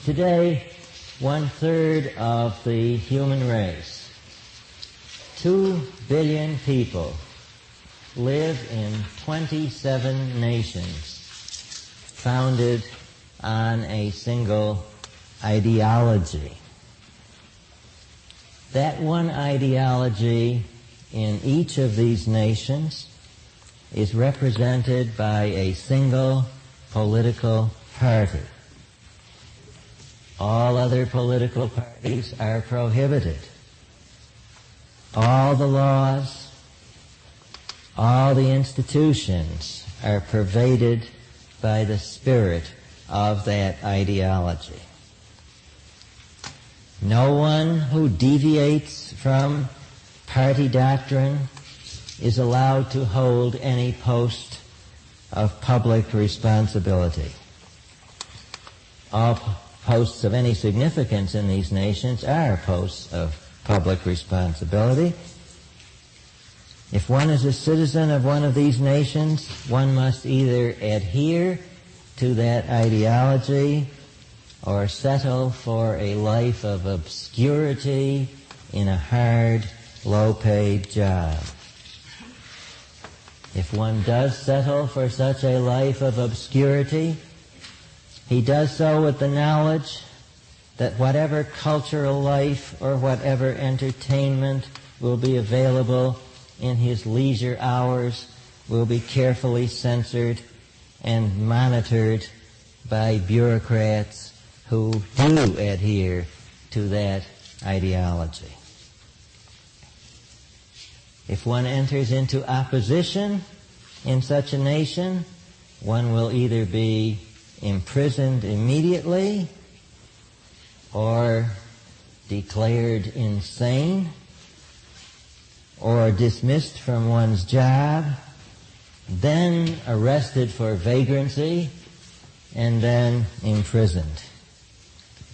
Today, 1/3 of the human race, 2 billion people, live in 27 nations founded on a single ideology. That one ideology in each of these nations is represented by a single political party. All other political parties are prohibited. All the laws, all the institutions are pervaded by the spirit of that ideology. No one who deviates from party doctrine is allowed to hold any post of public responsibility. All posts of any significance in these nations are posts of public responsibility. If one is a citizen of one of these nations, one must either adhere to that ideology or settle for a life of obscurity in a hard, low-paid job. If one does settle for such a life of obscurity, he does so with the knowledge that whatever cultural life or whatever entertainment will be available in his leisure hours will be carefully censored and monitored by bureaucrats who do adhere to that ideology. If one enters into opposition in such a nation, one will either be imprisoned immediately or declared insane or dismissed from one's job, then arrested for vagrancy, and then imprisoned.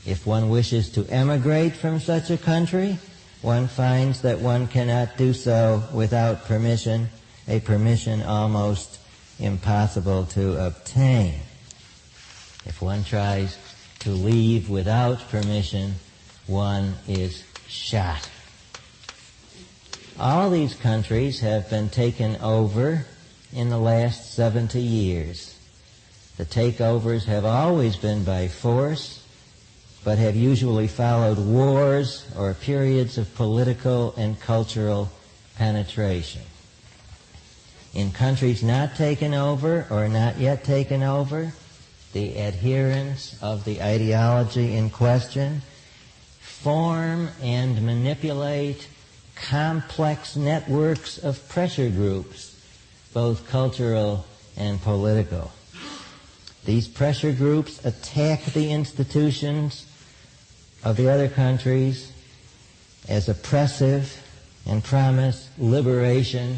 If one wishes to emigrate from such a country, one finds that one cannot do so without permission, a permission almost impossible to obtain. If one tries to leave without permission, one is shot. All these countries have been taken over in the last 70 years. The takeovers have always been by force, but have usually followed wars or periods of political and cultural penetration. In countries not taken over or not yet taken over, the adherents of the ideology in question form and manipulate complex networks of pressure groups, both cultural and political. These pressure groups attack the institutions of the other countries as oppressive and promise liberation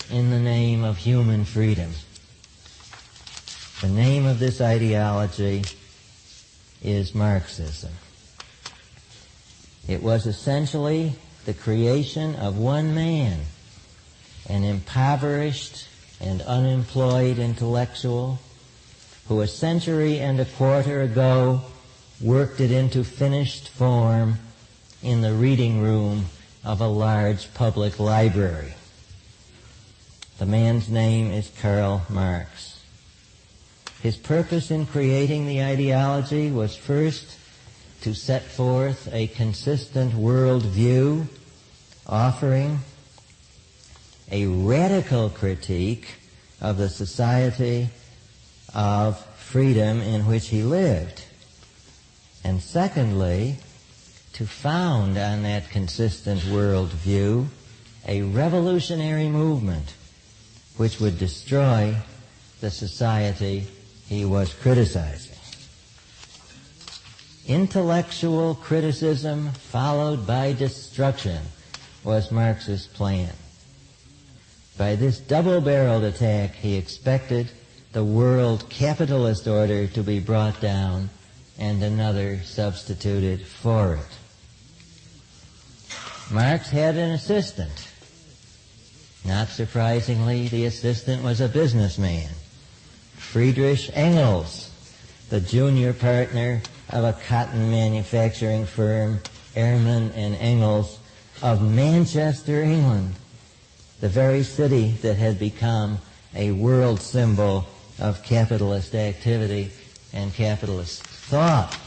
in the name of human freedom. The name of this ideology is Marxism. It was essentially the creation of one man, an impoverished and unemployed intellectual who a century and a quarter ago worked it into finished form in the reading room of a large public library. The man's name is Karl Marx. His purpose in creating the ideology was first to set forth a consistent worldview offering a radical critique of the society of freedom in which he lived. And secondly, to found on that consistent worldview a revolutionary movement which would destroy the society he was criticizing. Intellectual criticism followed by destruction was Marx's plan. By this double-barreled attack, he expected the world capitalist order to be brought down and another substituted for it. Marx had an assistant. Not surprisingly, the assistant was a businessman, Friedrich Engels, the junior partner of a cotton manufacturing firm, Ehrman and Engels, of Manchester, England, the very city that had become a world symbol of capitalist activity and capitalist thought.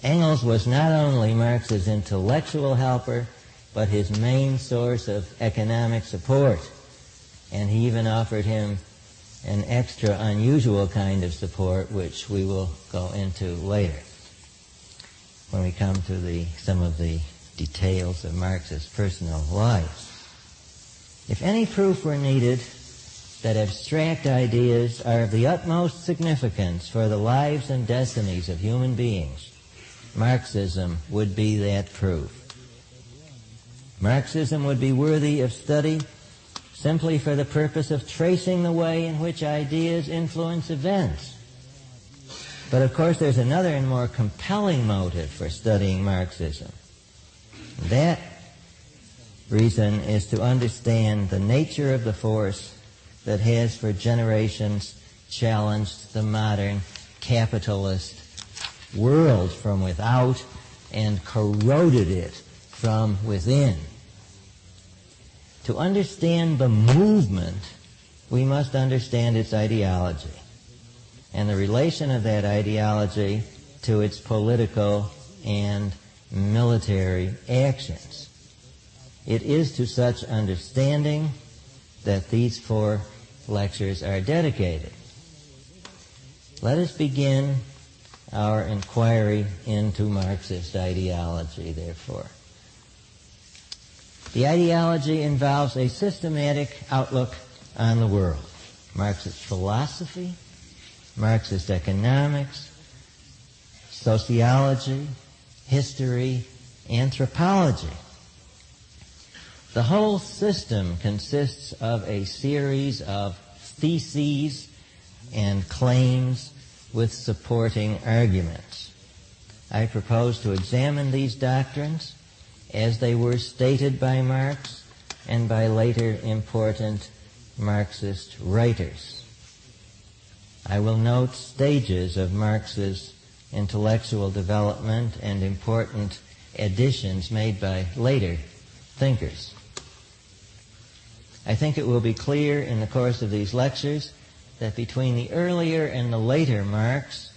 Engels was not only Marx's intellectual helper, but his main source of economic support. And he even offered him an extra unusual kind of support, which we will go into later when we come to some of the details of Marx's personal life. If any proof were needed that abstract ideas are of the utmost significance for the lives and destinies of human beings, Marxism would be that proof. Marxism would be worthy of study simply for the purpose of tracing the way in which ideas influence events. But of course there's another and more compelling motive for studying Marxism. That reason is to understand the nature of the force that has for generations challenged the modern capitalist world from without and corroded it from within. To understand the movement, we must understand its ideology and the relation of that ideology to its political and military actions. It is to such understanding that these 4 lectures are dedicated. Let us begin our inquiry into Marxist ideology, therefore. The ideology involves a systematic outlook on the world. Marxist philosophy, Marxist economics, sociology, history, anthropology. The whole system consists of a series of theses and claims with supporting arguments. I propose to examine these doctrines as they were stated by Marx and by later important Marxist writers. I will note stages of Marx's intellectual development and important additions made by later thinkers. I think it will be clear in the course of these lectures that between the earlier and the later Marx,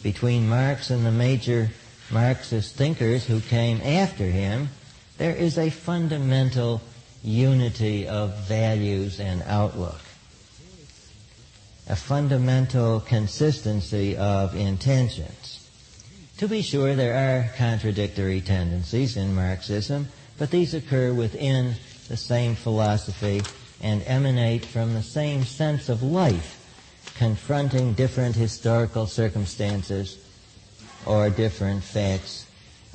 between Marx and the major Marxist thinkers who came after him, there is a fundamental unity of values and outlook, a fundamental consistency of intentions. To be sure, there are contradictory tendencies in Marxism, but these occur within the same philosophy and emanate from the same sense of life, confronting different historical circumstances or different facts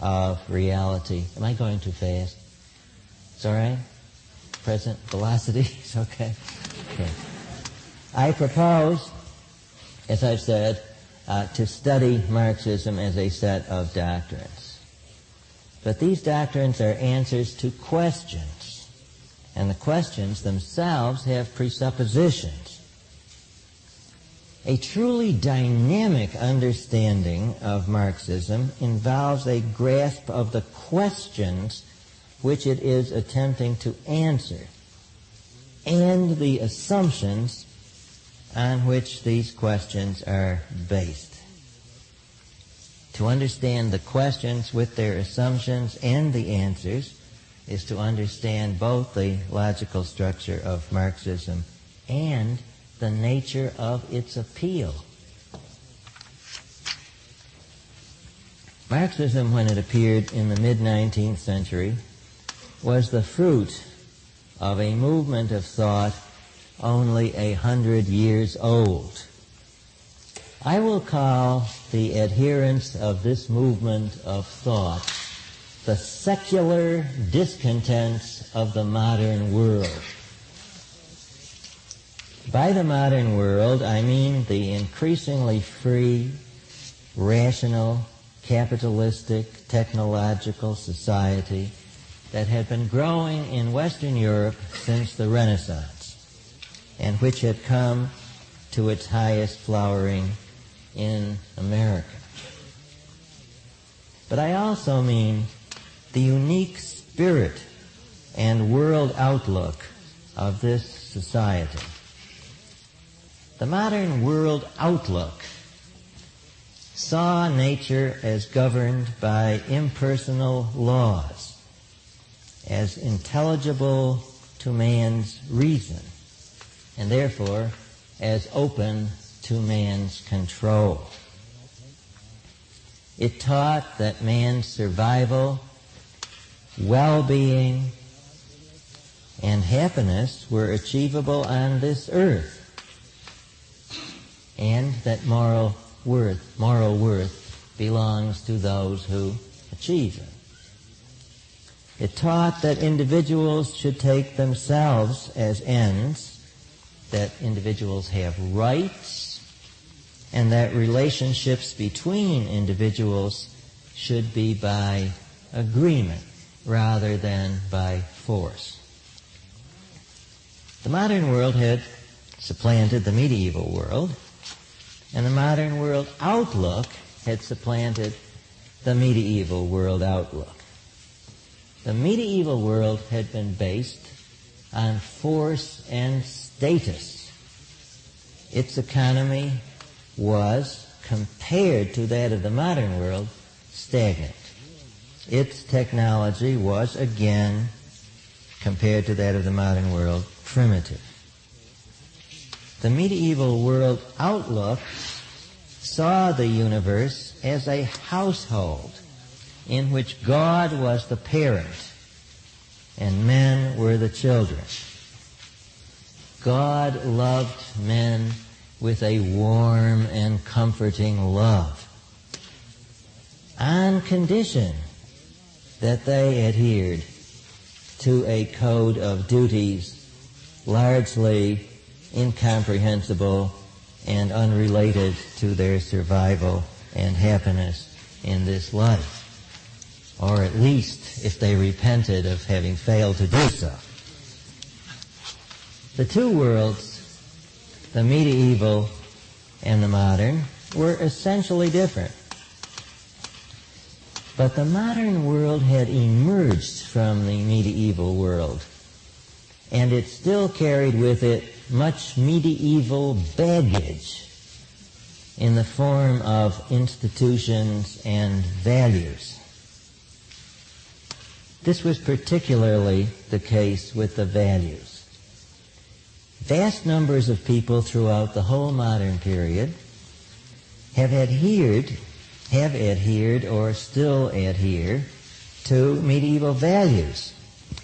of reality. Am I going too fast? It's all right? Present velocity? It's okay? Okay. I propose, as I've said, to study Marxism as a set of doctrines. But these doctrines are answers to questions, and the questions themselves have presuppositions. A truly dynamic understanding of Marxism involves a grasp of the questions which it is attempting to answer and the assumptions on which these questions are based. To understand the questions with their assumptions and the answers is to understand both the logical structure of Marxism and the nature of its appeal. Marxism, when it appeared in the mid-19th century, was the fruit of a movement of thought only 100 years old. I will call the adherents of this movement of thought the secular discontents of the modern world. By the modern world, I mean the increasingly free, rational, capitalistic, technological society that had been growing in Western Europe since the Renaissance, and which had come to its highest flowering in America. But I also mean the unique spirit and world outlook of this society. The modern world outlook saw nature as governed by impersonal laws, as intelligible to man's reason, and therefore as open to man's control. It taught that man's survival, well-being, and happiness were achievable on this earth, and that moral worth belongs to those who achieve it. It taught that individuals should take themselves as ends, that individuals have rights, and that relationships between individuals should be by agreement rather than by force. The modern world had supplanted the medieval world, and the modern world outlook had supplanted the medieval world outlook. The medieval world had been based on force and status. Its economy was, compared to that of the modern world, stagnant. Its technology was, again, compared to that of the modern world, primitive. The medieval world outlook saw the universe as a household in which God was the parent and men were the children. God loved men with a warm and comforting love, on condition that they adhered to a code of duties largely incomprehensible and unrelated to their survival and happiness in this life, or at least if they repented of having failed to do so. The two worlds, the medieval and the modern, were essentially different. But the modern world had emerged from the medieval world, and it still carried with it much medieval baggage in the form of institutions and values. This was particularly the case with the values. Vast numbers of people throughout the whole modern period have adhered or still adhere to medieval values,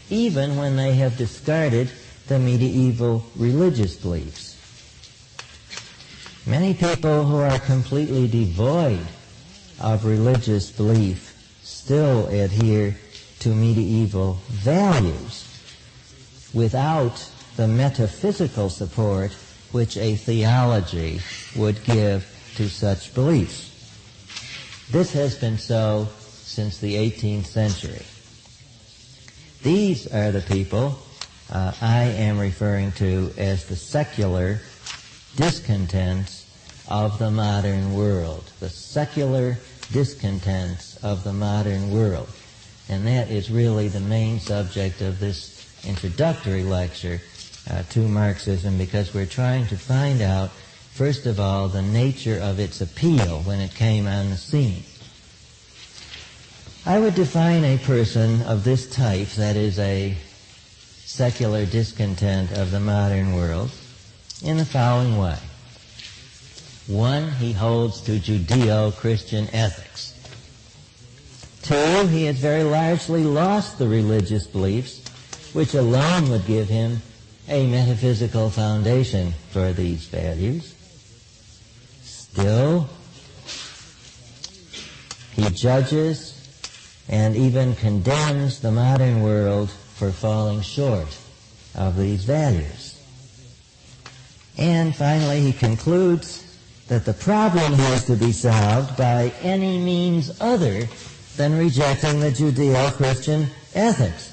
even when they have discarded the medieval religious beliefs. Many people who are completely devoid of religious belief still adhere to medieval values without the metaphysical support which a theology would give to such beliefs. This has been so since the 18th century. These are the people I am referring to as the secular discontents of the modern world. The secular discontents of the modern world. And that is really the main subject of this introductory lecture to Marxism, because we're trying to find out, first of all, the nature of its appeal when it came on the scene. I would define a person of this type, that is a secular discontent of the modern world, in the following way. One, he holds to Judeo-Christian ethics. Two, he has very largely lost the religious beliefs which alone would give him a metaphysical foundation for these values. Still, he judges and even condemns the modern world for falling short of these values. And finally, he concludes that the problem has to be solved by any means other than rejecting the Judeo-Christian ethics.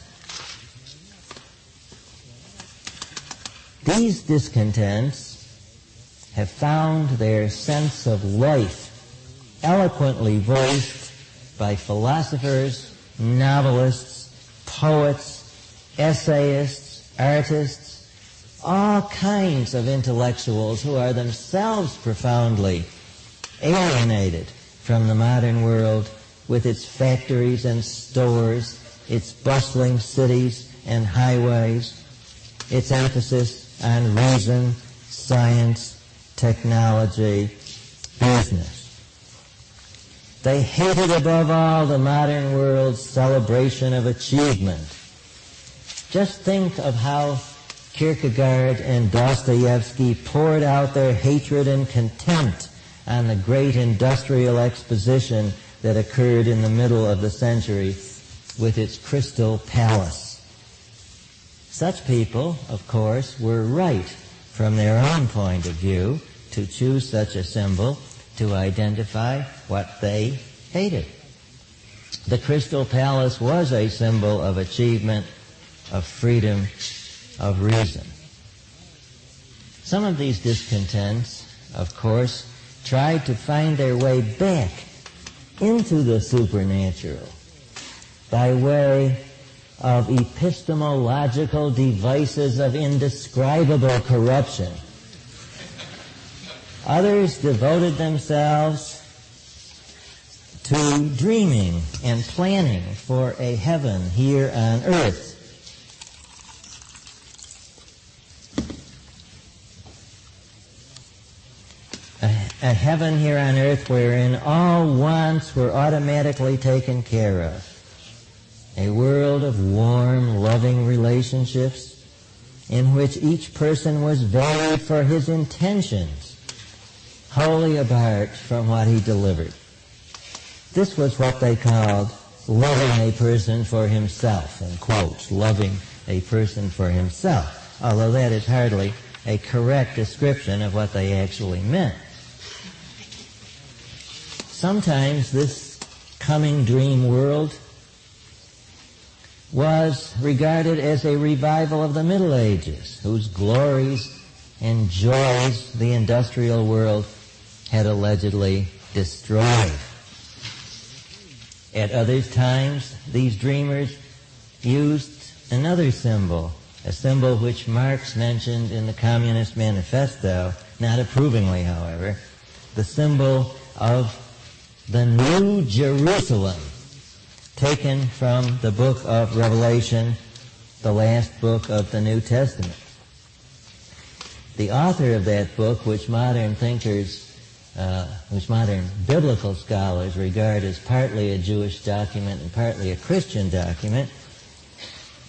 These discontents have found their sense of life eloquently voiced by philosophers, novelists, poets, essayists, artists, all kinds of intellectuals who are themselves profoundly alienated from the modern world with its factories and stores, its bustling cities and highways, its emphasis on reason, science, technology, business. They hated above all the modern world's celebration of achievement. Just think of how Kierkegaard and Dostoevsky poured out their hatred and contempt on the great industrial exposition that occurred in the middle of the century with its Crystal Palace. Such people, of course, were right from their own point of view to choose such a symbol to identify what they hated. The Crystal Palace was a symbol of achievement, of freedom, of reason. Some of these discontents, of course, tried to find their way back into the supernatural by way of epistemological devices of indescribable corruption. Others devoted themselves to dreaming and planning for a heaven here on earth. A heaven here on earth wherein all wants were automatically taken care of. A world of warm, loving relationships in which each person was valued for his intentions, wholly apart from what he delivered. This was what they called loving a person for himself, in quotes, loving a person for himself, although that is hardly a correct description of what they actually meant. Sometimes this coming dream world was regarded as a revival of the Middle Ages, whose glories and joys the industrial world had allegedly destroyed. At other times, these dreamers used another symbol, a symbol which Marx mentioned in the Communist Manifesto, not approvingly, however, the symbol of the New Jerusalem, taken from the book of Revelation, the last book of the New Testament. The author of that book, which modern biblical scholars regard as partly a Jewish document and partly a Christian document,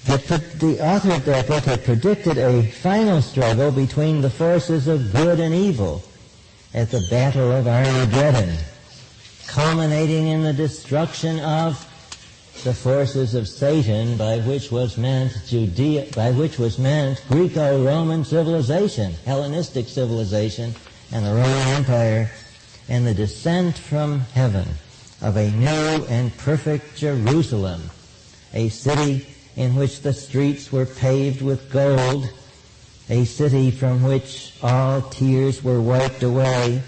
the author of that book had predicted a final struggle between the forces of good and evil at the Battle of Armageddon, culminating in the destruction of the forces of Satan, by which was meant Greco-Roman civilization, Hellenistic civilization, and the Roman Empire, and the descent from heaven of a new and perfect Jerusalem, a city in which the streets were paved with gold, a city from which all tears were wiped away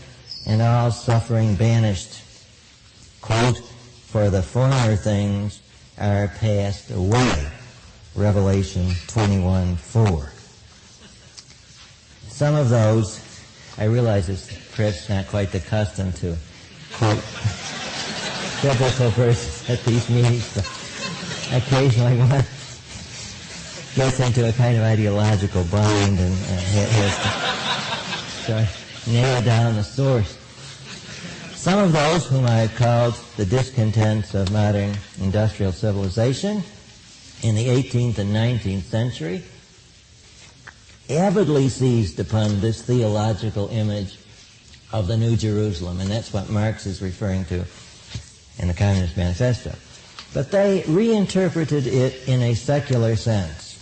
and all suffering banished. Quote, "For the former things are passed away." Revelation 21:4. Some of those, I realize it's perhaps not quite the custom to quote biblical verses at these meetings, but occasionally one gets into a kind of ideological bind and has to narrow down the source. Some of those whom I have called the discontents of modern industrial civilization in the 18th and 19th century avidly seized upon this theological image of the New Jerusalem, and that's what Marx is referring to in the Communist Manifesto. But they reinterpreted it in a secular sense.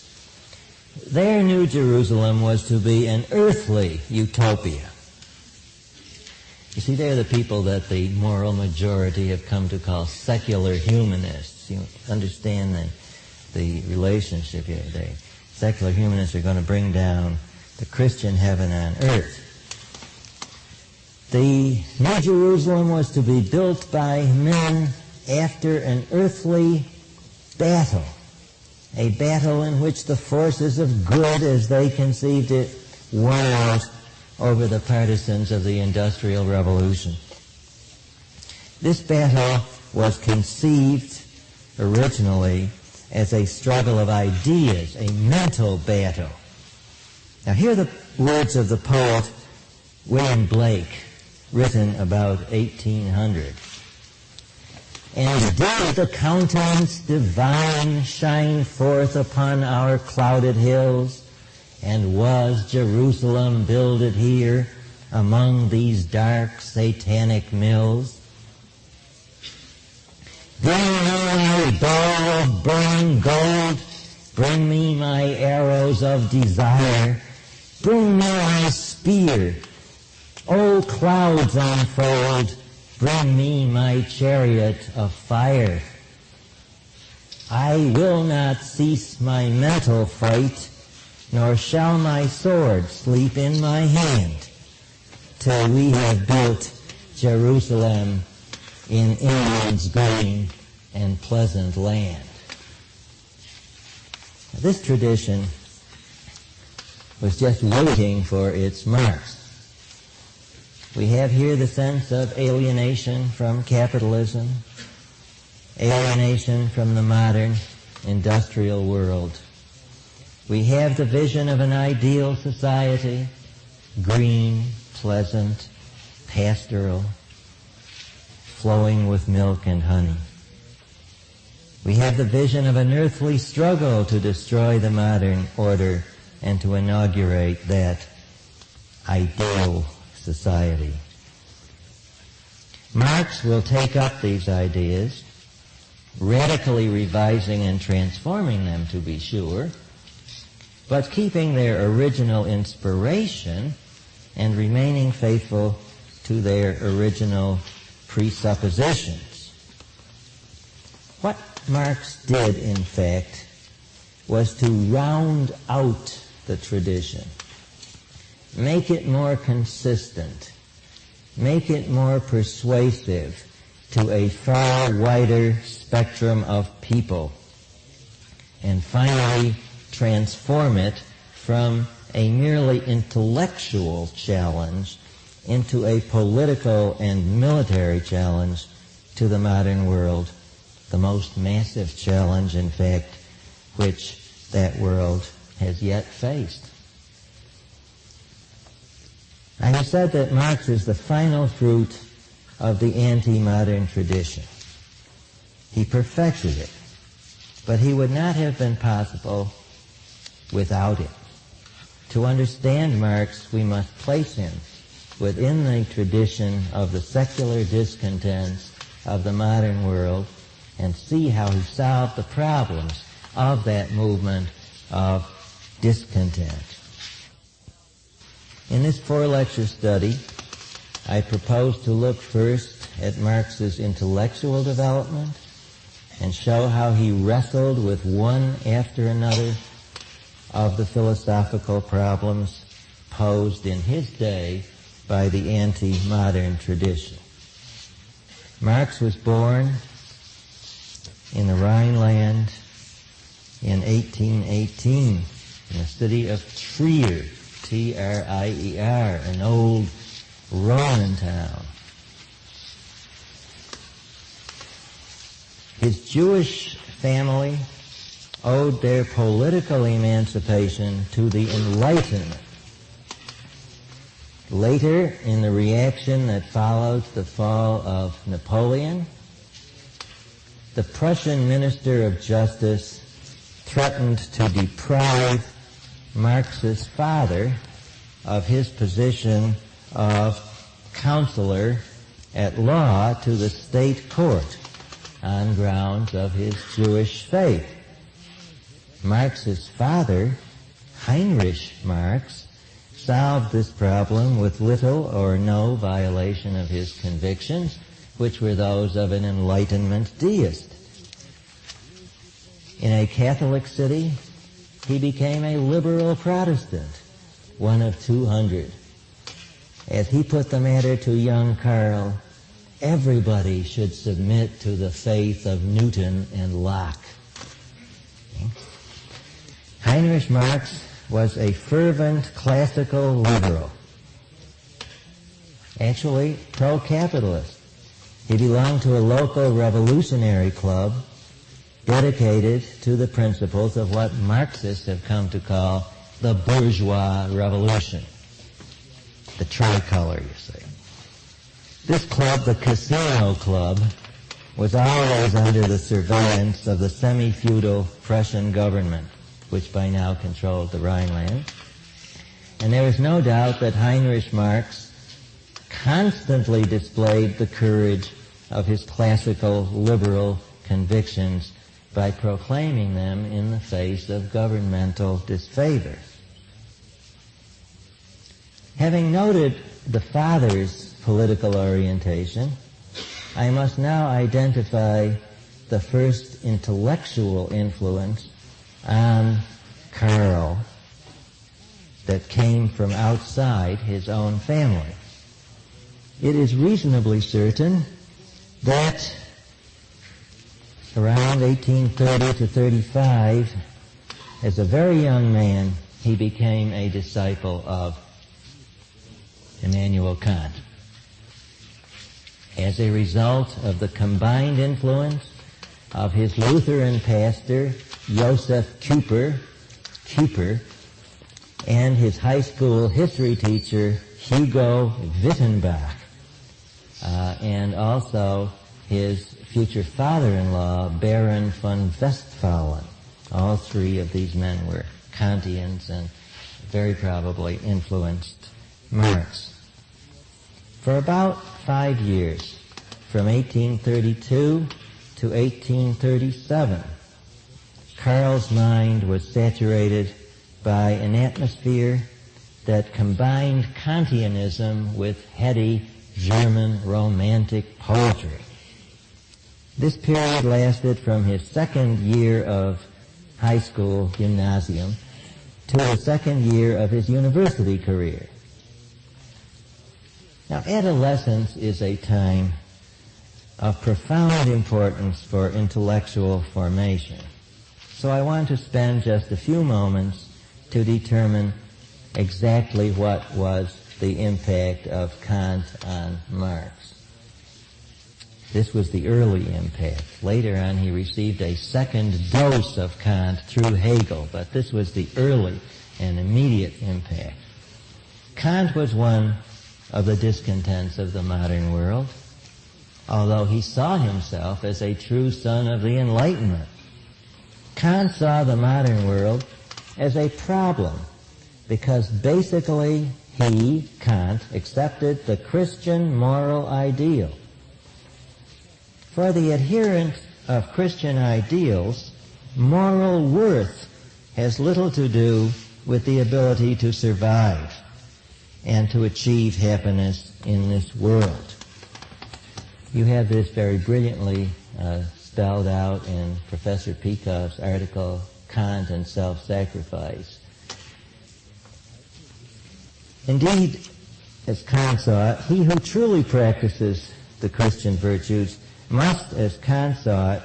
Their New Jerusalem was to be an earthly utopia. You see, they're the people that the moral majority have come to call secular humanists. You understand the relationship here. Secular humanists are going to bring down the Christian heaven on earth. The New Jerusalem was to be built by men after an earthly battle, a battle in which the forces of good, as they conceived it, won out over the partisans of the Industrial Revolution. This battle was conceived originally as a struggle of ideas, a mental battle. Now hear the words of the poet William Blake, written about 1800. And did the countenance divine shine forth upon our clouded hills, and was Jerusalem builded here among these dark satanic mills? Bring me my bow of burning gold, bring me my arrows of desire, bring me my spear, O clouds unfold, bring me my chariot of fire. I will not cease my mental fight, nor shall my sword sleep in my hand, till we have built Jerusalem in England's green and pleasant land. This tradition was just waiting for its marks. We have here the sense of alienation from capitalism, alienation from the modern industrial world. We have the vision of an ideal society, green, pleasant, pastoral, flowing with milk and honey. We have the vision of an earthly struggle to destroy the modern order and to inaugurate that ideal society. Marx will take up these ideas, radically revising and transforming them, to be sure, but keeping their original inspiration and remaining faithful to their original presuppositions. What Marx did, in fact, was to round out the tradition, make it more consistent, make it more persuasive to a far wider spectrum of people, and finally transform it from a merely intellectual challenge into a political and military challenge to the modern world, the most massive challenge, in fact, which that world has yet faced. I have said that Marx is the final fruit of the anti-modern tradition. He perfected it, but he would not have been possible without it. To understand Marx, we must place him within the tradition of the secular discontents of the modern world and see how he solved the problems of that movement of discontent. In this four-lecture study, I propose to look first at Marx's intellectual development and show how he wrestled with one after another of the philosophical problems posed in his day by the anti-modern tradition. Marx was born in the Rhineland in 1818 in the city of Trier, T-R-I-E-R, an old Roman town. His Jewish family owed their political emancipation to the Enlightenment. Later, in the reaction that followed the fall of Napoleon, the Prussian Minister of Justice threatened to deprive Marx's father of his position of counselor at law to the state court on grounds of his Jewish faith. Marx's father, Heinrich Marx, solved this problem with little or no violation of his convictions, which were those of an Enlightenment deist. In a Catholic city, he became a liberal Protestant, one of 200. as he put the matter to young Karl, everybody should submit to the faith of Newton and Locke. Heinrich Marx was a fervent classical liberal, actually pro-capitalist. He belonged to a local revolutionary club dedicated to the principles of what Marxists have come to call the bourgeois revolution. The tricolor, you see. This club, the Casino Club, was always under the surveillance of the semi-feudal Prussian government, which by now controlled the Rhineland. And there is no doubt that Heinrich Marx constantly displayed the courage of his classical liberal convictions by proclaiming them in the face of governmental disfavor. Having noted the father's political orientation, I must now identify the first intellectual influence on Karl that came from outside his own family. It is reasonably certain that around 1830 to 35, as a very young man, he became a disciple of Immanuel Kant. As a result of the combined influence of his Lutheran pastor, Joseph Kuyper, and his high school history teacher, Hugo Wittenbach, and also his future father-in-law, Baron von Westphalen. All three of these men were Kantians and very probably influenced Marx. For about 5 years, from 1832 to 1837, Karl's mind was saturated by an atmosphere that combined Kantianism with heady German romantic poetry. This period lasted from his second year of high school, gymnasium, to the second year of his university career. Now, adolescence is a time of profound importance for intellectual formation. So I want to spend just a few moments to determine exactly what was the impact of Kant on Marx. This was the early impact. Later on, he received a second dose of Kant through Hegel, but this was the early and immediate impact. Kant was one of the discontents of the modern world, although he saw himself as a true son of the Enlightenment. Kant saw the modern world as a problem because basically he, Kant, accepted the Christian moral ideal. For the adherent of Christian ideals, moral worth has little to do with the ability to survive and to achieve happiness in this world. You have this very brilliantly spelled out in Professor Peikoff's article, Kant and Self-Sacrifice. Indeed, as Kant saw it, he who truly practices the Christian virtues must, as Kant saw it,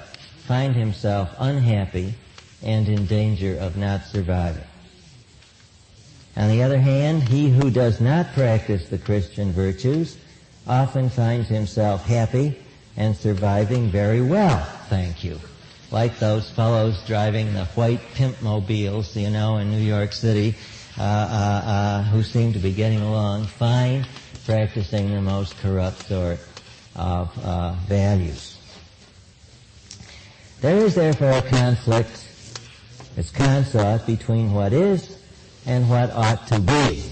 find himself unhappy and in danger of not surviving. On the other hand, he who does not practice the Christian virtues often finds himself happy and surviving very well, thank you. Like those fellows driving the white pimp mobiles, in New York City, who seem to be getting along fine, practicing the most corrupt sort of values. There is therefore a conflict, as Kant saw it, between what is and what ought to be.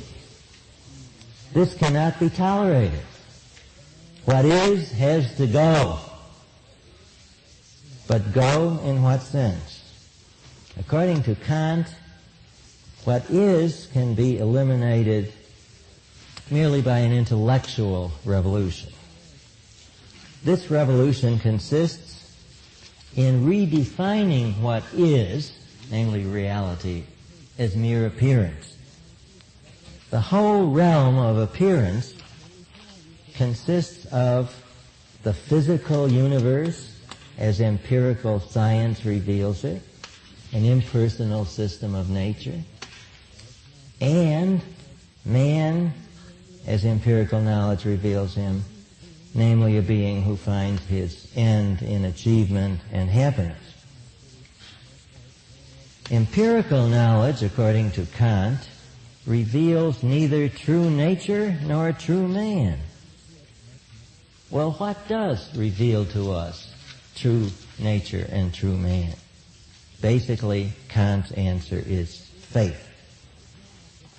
This cannot be tolerated. What is has to go. But go in what sense? According to Kant, what is can be eliminated merely by an intellectual revolution. This revolution consists in redefining what is, namely reality, as mere appearance. The whole realm of appearance consists of the physical universe as empirical science reveals it, an impersonal system of nature, and man as empirical knowledge reveals him, namely a being who finds his end in achievement and happiness. Empirical knowledge, according to Kant, reveals neither true nature nor true man. Well, what does reveal to us true nature and true man? Basically, Kant's answer is faith.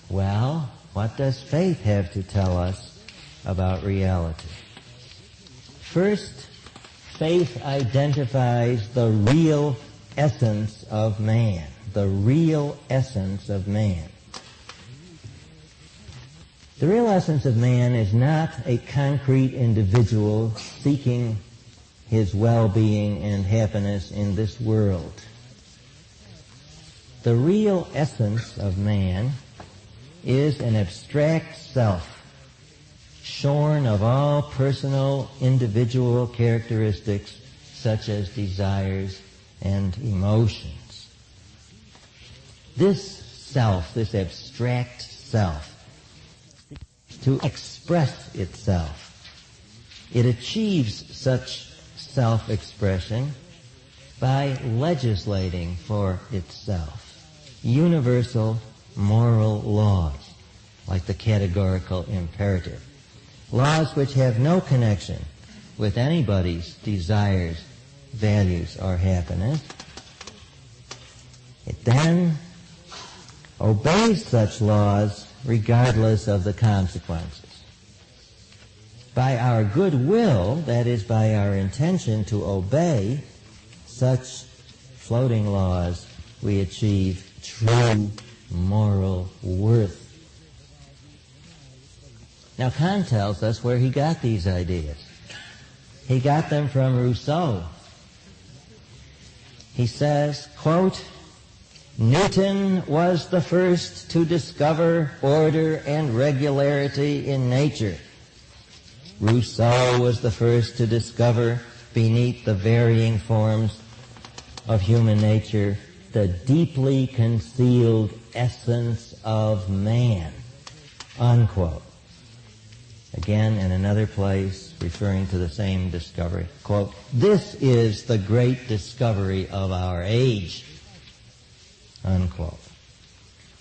Well, what does faith have to tell us about reality? First, faith identifies the real essence of man. The real essence of man. The real essence of man is not a concrete individual seeking his well-being and happiness in this world. The real essence of man is an abstract self, shorn of all personal, individual characteristics such as desires and emotions. This self, this abstract self, to express itself. It achieves such self-expression by legislating for itself universal moral laws, like the categorical imperative. Laws which have no connection with anybody's desires, values, or happiness. It then obeys such laws regardless of the consequences. By our goodwill, that is, by our intention to obey such floating laws, we achieve true moral worth. Now, Kant tells us where he got these ideas. He got them from Rousseau. He says, quote, Newton was the first to discover order and regularity in nature. Rousseau was the first to discover beneath the varying forms of human nature the deeply concealed essence of man. Unquote. Again, in another place, referring to the same discovery, quote, this is the great discovery of our age. Unquote.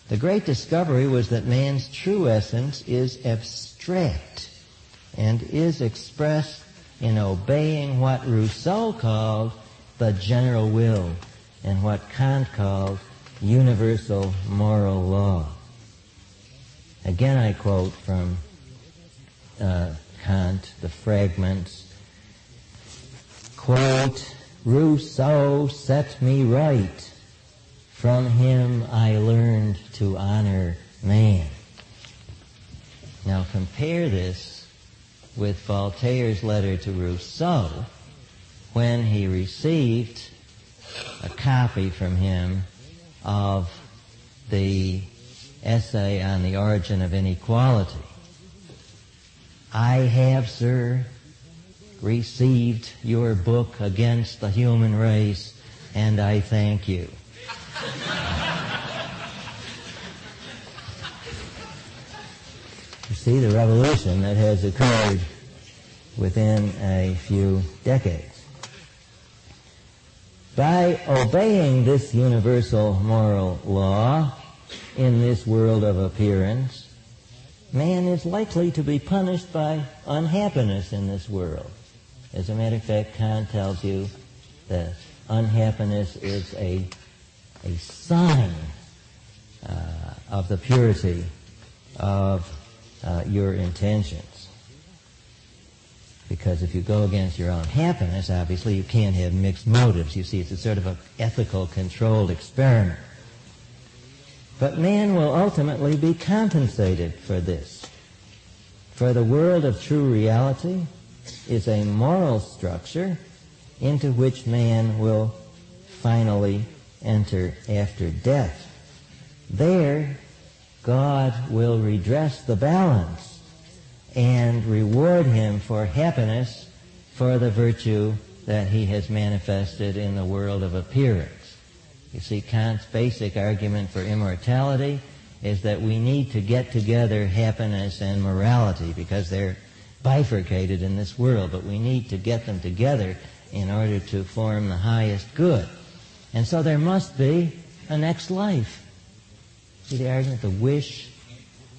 The great discovery was that man's true essence is abstract and is expressed in obeying what Rousseau called the general will and what Kant called universal moral law. Again, I quote from Kant, the fragments, quote, Rousseau set me right. From him I learned to honor man. Now compare this with Voltaire's letter to Rousseau when he received a copy from him of the essay on the origin of inequality. I have, sir, received your book against the human race, and I thank you. You see the revolution that has occurred within a few decades. By obeying this universal moral law in this world of appearance, man is likely to be punished by unhappiness in this world. As a matter of fact, Kant tells you that unhappiness is a sign of the purity of your intentions. Because if you go against your own happiness, obviously you can't have mixed motives. You see, it's a sort of an ethical, controlled experiment. But man will ultimately be compensated for this. For the world of true reality is a moral structure into which man will finally enter after death. There, God will redress the balance and reward him for happiness for the virtue that he has manifested in the world of appearance. You see, Kant's basic argument for immortality is that we need to get together happiness and morality because they're bifurcated in this world, but we need to get them together in order to form the highest good. And so there must be a next life. See the argument, the wish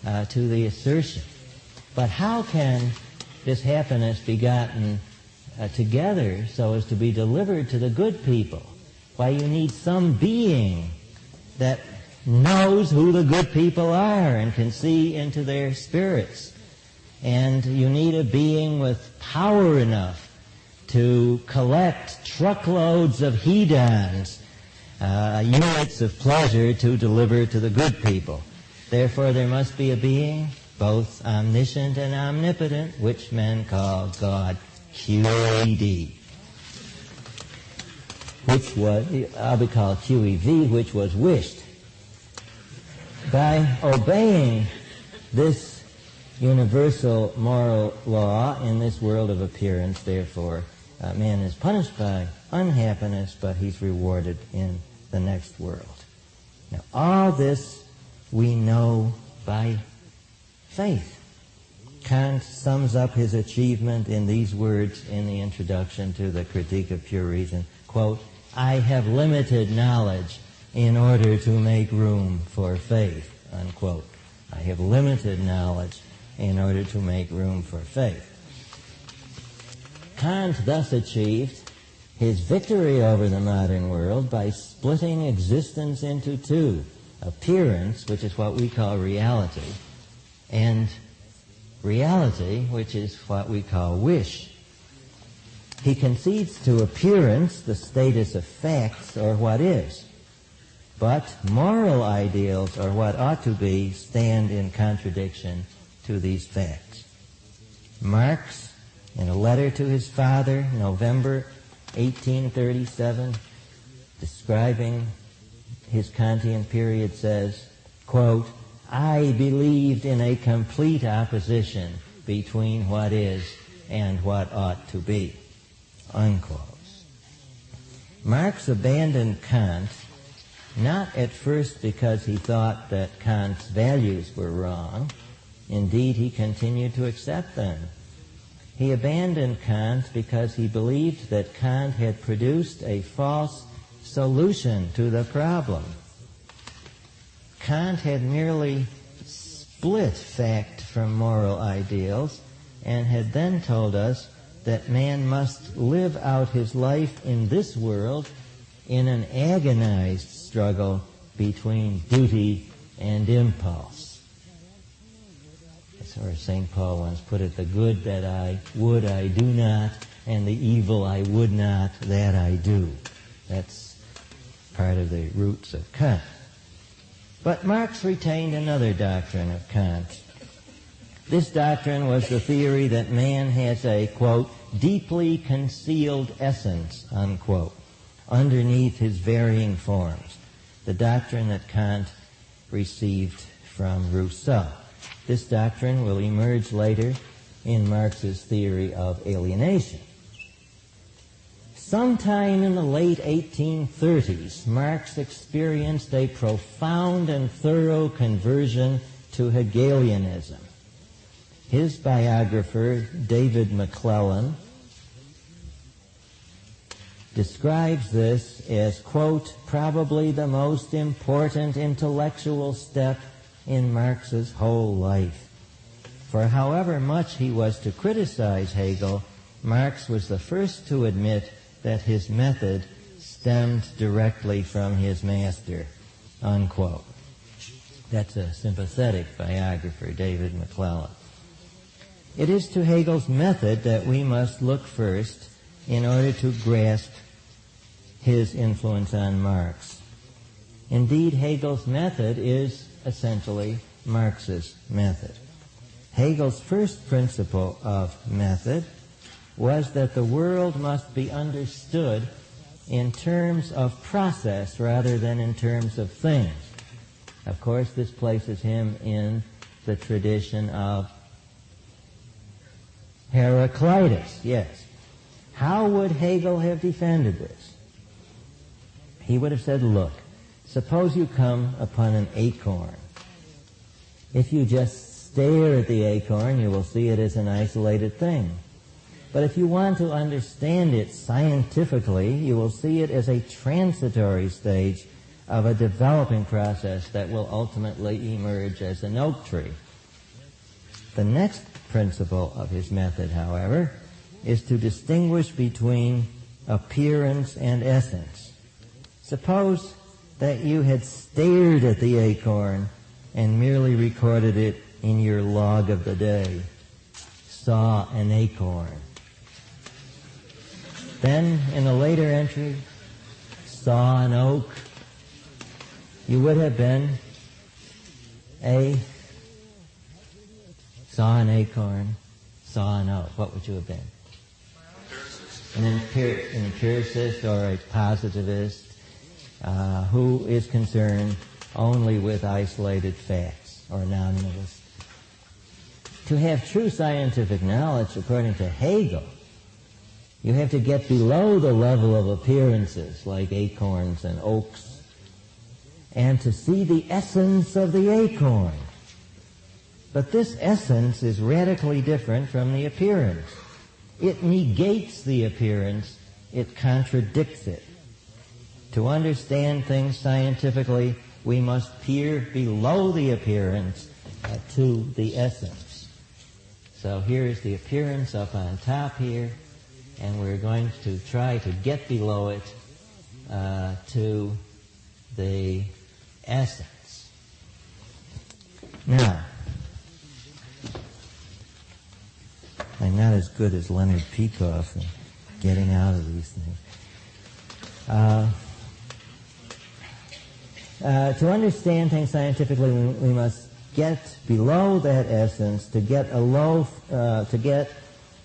to the assertion. But how can this happiness be gotten together so as to be delivered to the good people? Why, you need some being that knows who the good people are and can see into their spirits. And you need a being with power enough to collect truckloads of hedons, units of pleasure to deliver to the good people. Therefore, there must be a being both omniscient and omnipotent, which men call God, QED, which was, I'll be called QEV, which was wished. By obeying this universal moral law in this world of appearance, therefore, man is punished by unhappiness, but he's rewarded in the next world. Now, all this we know by faith. Kant sums up his achievement in these words in the introduction to the Critique of Pure Reason, quote, "I have limited knowledge in order to make room for faith," unquote. I have limited knowledge in order to make room for faith. Kant thus achieved his victory over the modern world by splitting existence into two: appearance, which is what we call reality, and reality, which is what we call wish. He concedes to appearance the status of facts, or what is. But moral ideals, or what ought to be, stand in contradiction to these facts. Marx, in a letter to his father, November 1837, describing his Kantian period, says, quote, "I believed in a complete opposition between what is and what ought to be," unquote. Marx abandoned Kant not at first because he thought that Kant's values were wrong. Indeed, he continued to accept them. He abandoned Kant because he believed that Kant had produced a false solution to the problem. Kant had merely split fact from moral ideals and had then told us that man must live out his life in this world in an agonized struggle between duty and impulse. Or St. Paul once put it, the good that I would I do not, and the evil I would not, that I do. That's part of the roots of Kant. But Marx retained another doctrine of Kant. This doctrine was the theory that man has a, quote, deeply concealed essence, unquote, underneath his varying forms. The doctrine that Kant received from Rousseau. This doctrine will emerge later in Marx's theory of alienation. Sometime in the late 1830s, Marx experienced a profound and thorough conversion to Hegelianism. His biographer, David McClellan, describes this as, quote, probably the most important intellectual step in Marx's whole life. For however much he was to criticize Hegel, Marx was the first to admit that his method stemmed directly from his master, unquote. That's a sympathetic biographer, David McClellan. It is to Hegel's method that we must look first in order to grasp his influence on Marx. Indeed, Hegel's method is essentially Marx's method. Hegel's first principle of method was that the world must be understood in terms of process rather than in terms of things. Of course, this places him in the tradition of Heraclitus, yes. How would Hegel have defended this? He would have said, look, suppose you come upon an acorn. If you just stare at the acorn, you will see it as an isolated thing. But if you want to understand it scientifically, you will see it as a transitory stage of a developing process that will ultimately emerge as an oak tree. The next principle of his method, however, is to distinguish between appearance and essence. Suppose that you had stared at the acorn and merely recorded it in your log of the day. Saw an acorn. Then, in a later entry, saw an oak. You would have been saw an acorn, saw an oak. What would you have been? An empiricist or a positivist who is concerned only with isolated facts, or a nominalist. To have true scientific knowledge, according to Hegel, you have to get below the level of appearances like acorns and oaks, and to see the essence of the acorn. But this essence is radically different from the appearance. It negates the appearance, it contradicts it. To understand things scientifically, we must peer below the appearance to the essence. So here is the appearance up on top here, and we're going to try to get below it to the essence. Now, I'm not as good as Leonard Peikoff in getting out of these things. To understand things scientifically, we must get below that essence to get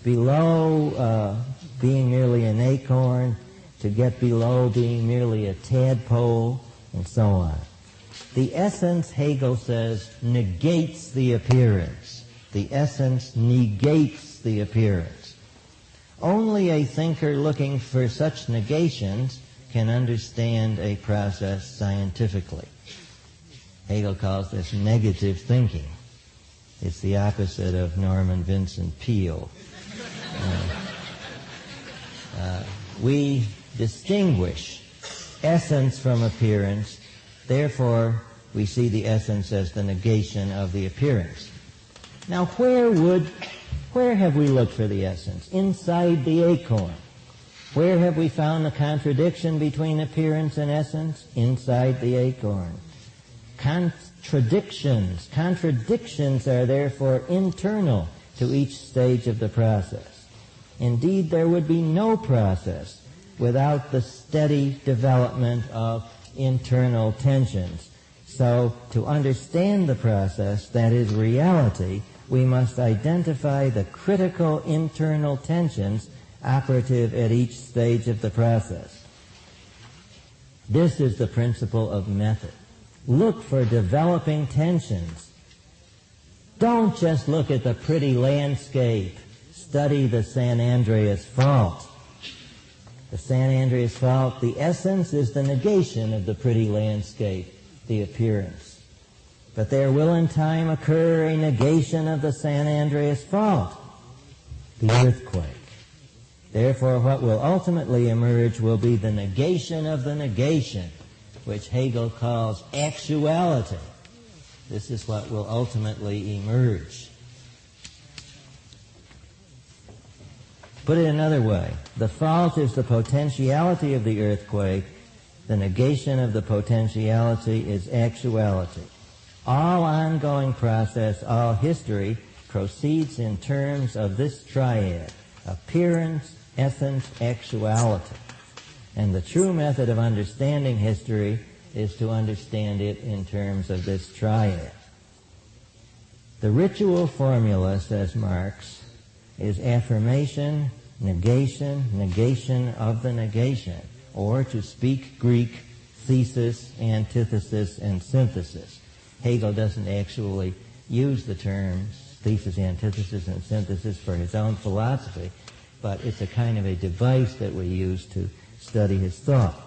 below being merely an acorn, to get below being merely a tadpole, and so on. The essence, Hegel says, negates the appearance. The essence negates the appearance. Only a thinker looking for such negations can understand a process scientifically. Hegel calls this negative thinking. It's the opposite of Norman Vincent Peale. We distinguish essence from appearance, therefore we see the essence as the negation of the appearance. Now where have we looked for the essence? Inside the acorn. Where have we found the contradiction between appearance and essence? Inside the acorn. Contradictions are therefore internal to each stage of the process. Indeed, there would be no process without the steady development of internal tensions. So, to understand the process, that is reality, we must identify the critical internal tensions operative at each stage of the process. This is the principle of method. Look for developing tensions. Don't just look at the pretty landscape. Study the San Andreas fault. The San Andreas fault, the essence is the negation of the pretty landscape, the appearance. But there will in time occur a negation of the San Andreas fault, the earthquake. Therefore, what will ultimately emerge will be the negation of the negation, which Hegel calls actuality. This is what will ultimately emerge. Put it another way, the fault is the potentiality of the earthquake. The negation of the potentiality is actuality. All ongoing process, all history, proceeds in terms of this triad: appearance, essence, actuality. And the true method of understanding history is to understand it in terms of this triad. The ritual formula, says Marx, is affirmation, negation, negation of the negation, or, to speak Greek, thesis, antithesis, and synthesis. Hegel doesn't actually use the terms thesis, antithesis, and synthesis for his own philosophy, but it's a kind of a device that we use to study his thought.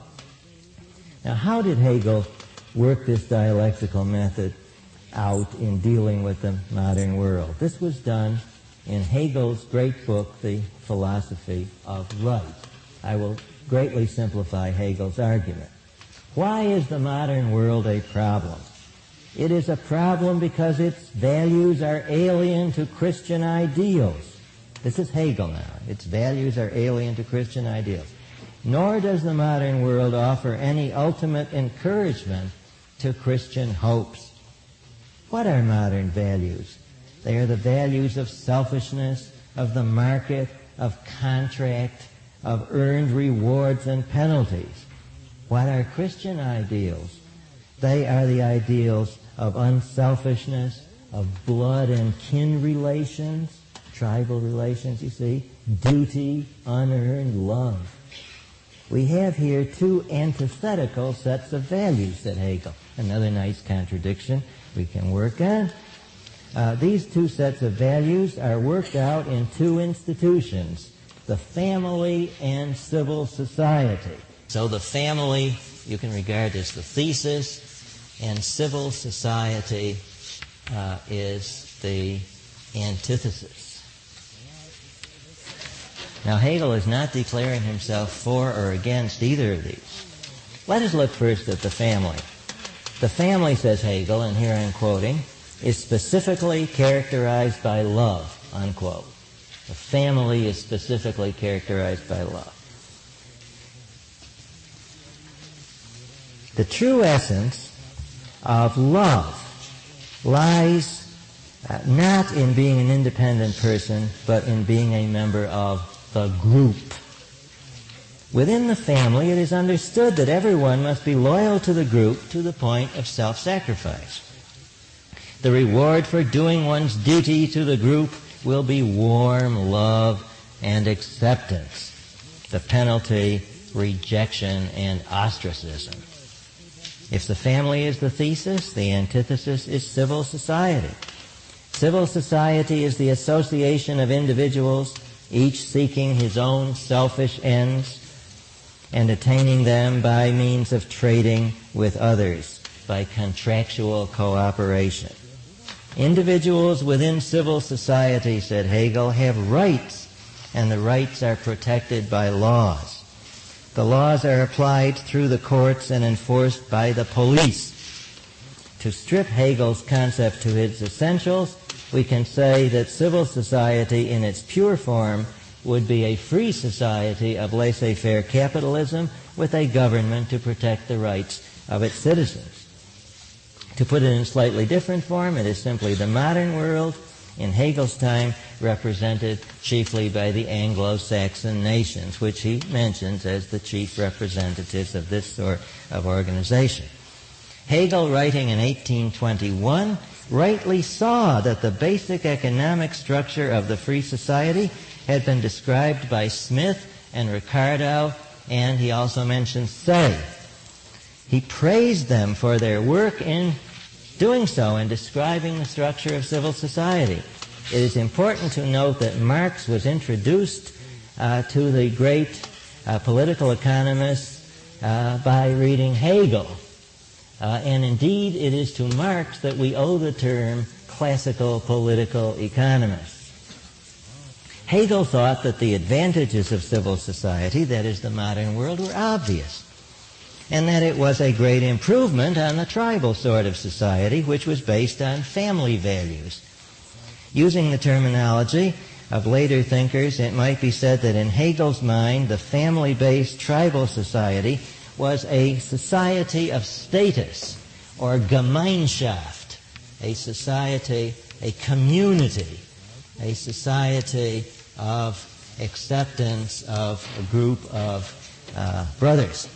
Now, how did Hegel work this dialectical method out in dealing with the modern world? This was done in Hegel's great book, The Philosophy of Right. I will greatly simplify Hegel's argument. Why is the modern world a problem? It is a problem because its values are alien to Christian ideals. This is Hegel now. Its values are alien to Christian ideals. Nor does the modern world offer any ultimate encouragement to Christian hopes. What are modern values? They are the values of selfishness, of the market, of contract, of earned rewards and penalties. What are Christian ideals? They are the ideals of unselfishness, of blood and kin relations, tribal relations, you see, duty, unearned love. We have here two antithetical sets of values, said Hegel. Another nice contradiction we can work on. These two sets of values are worked out in two institutions, the family and civil society. So the family you can regard as the thesis, and civil society is the antithesis. Now, Hegel is not declaring himself for or against either of these. Let us look first at the family. The family, says Hegel, and here I'm quoting, is specifically characterized by love, unquote. The family is specifically characterized by love. The true essence of love lies not in being an independent person, but in being a member of the group. Within the family, it is understood that everyone must be loyal to the group to the point of self-sacrifice. The reward for doing one's duty to the group will be warm love and acceptance. The penalty, rejection and ostracism. If the family is the thesis, the antithesis is civil society. Civil society is the association of individuals, each seeking his own selfish ends and attaining them by means of trading with others, by contractual cooperation. Individuals within civil society, said Hegel, have rights, and the rights are protected by laws. The laws are applied through the courts and enforced by the police. To strip Hegel's concept to its essentials, we can say that civil society in its pure form would be a free society of laissez-faire capitalism with a government to protect the rights of its citizens. To put it in a slightly different form, it is simply the modern world in Hegel's time, represented chiefly by the Anglo-Saxon nations, which he mentions as the chief representatives of this sort of organization. Hegel, writing in 1821, rightly saw that the basic economic structure of the free society had been described by Smith and Ricardo, and he also mentions Say. He praised them for their work in doing so and describing the structure of civil society. It is important to note that Marx was introduced to the great political economists by reading Hegel. And indeed, it is to Marx that we owe the term classical political economist. Hegel thought that the advantages of civil society, that is the modern world, were obvious, and that it was a great improvement on the tribal sort of society, which was based on family values. Using the terminology of later thinkers, it might be said that in Hegel's mind, the family-based tribal society was a society of status, or Gemeinschaft, a society, a community, a society of acceptance of a group of brothers,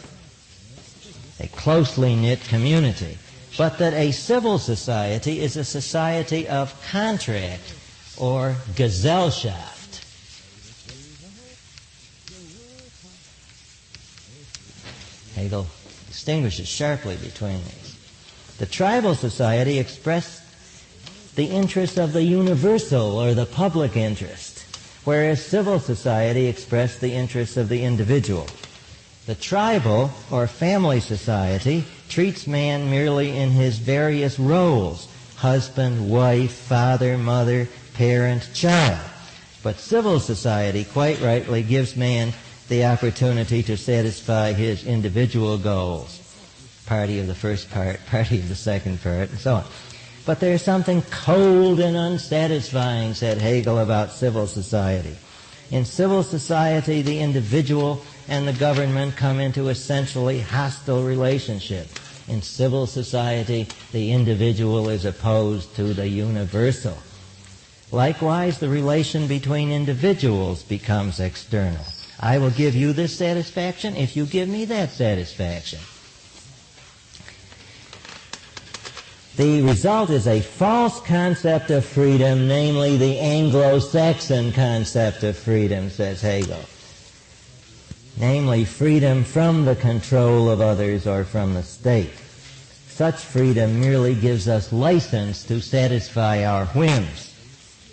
a closely knit community, but that a civil society is a society of contract, or Gesellschaft. Hegel distinguishes sharply between these. The tribal society expressed the interest of the universal or the public interest, whereas civil society expressed the interests of the individual. The tribal or family society treats man merely in his various roles: husband, wife, father, mother, parent, child. But civil society quite rightly gives man the opportunity to satisfy his individual goals. Party of the first part, party of the second part, and so on. But there's something cold and unsatisfying, said Hegel, about civil society. In civil society, the individual and the government come into essentially hostile relationship. In civil society, the individual is opposed to the universal. Likewise, the relation between individuals becomes external. I will give you this satisfaction if you give me that satisfaction. The result is a false concept of freedom, namely the Anglo-Saxon concept of freedom, says Hegel. Namely, freedom from the control of others or from the state. Such freedom merely gives us license to satisfy our whims.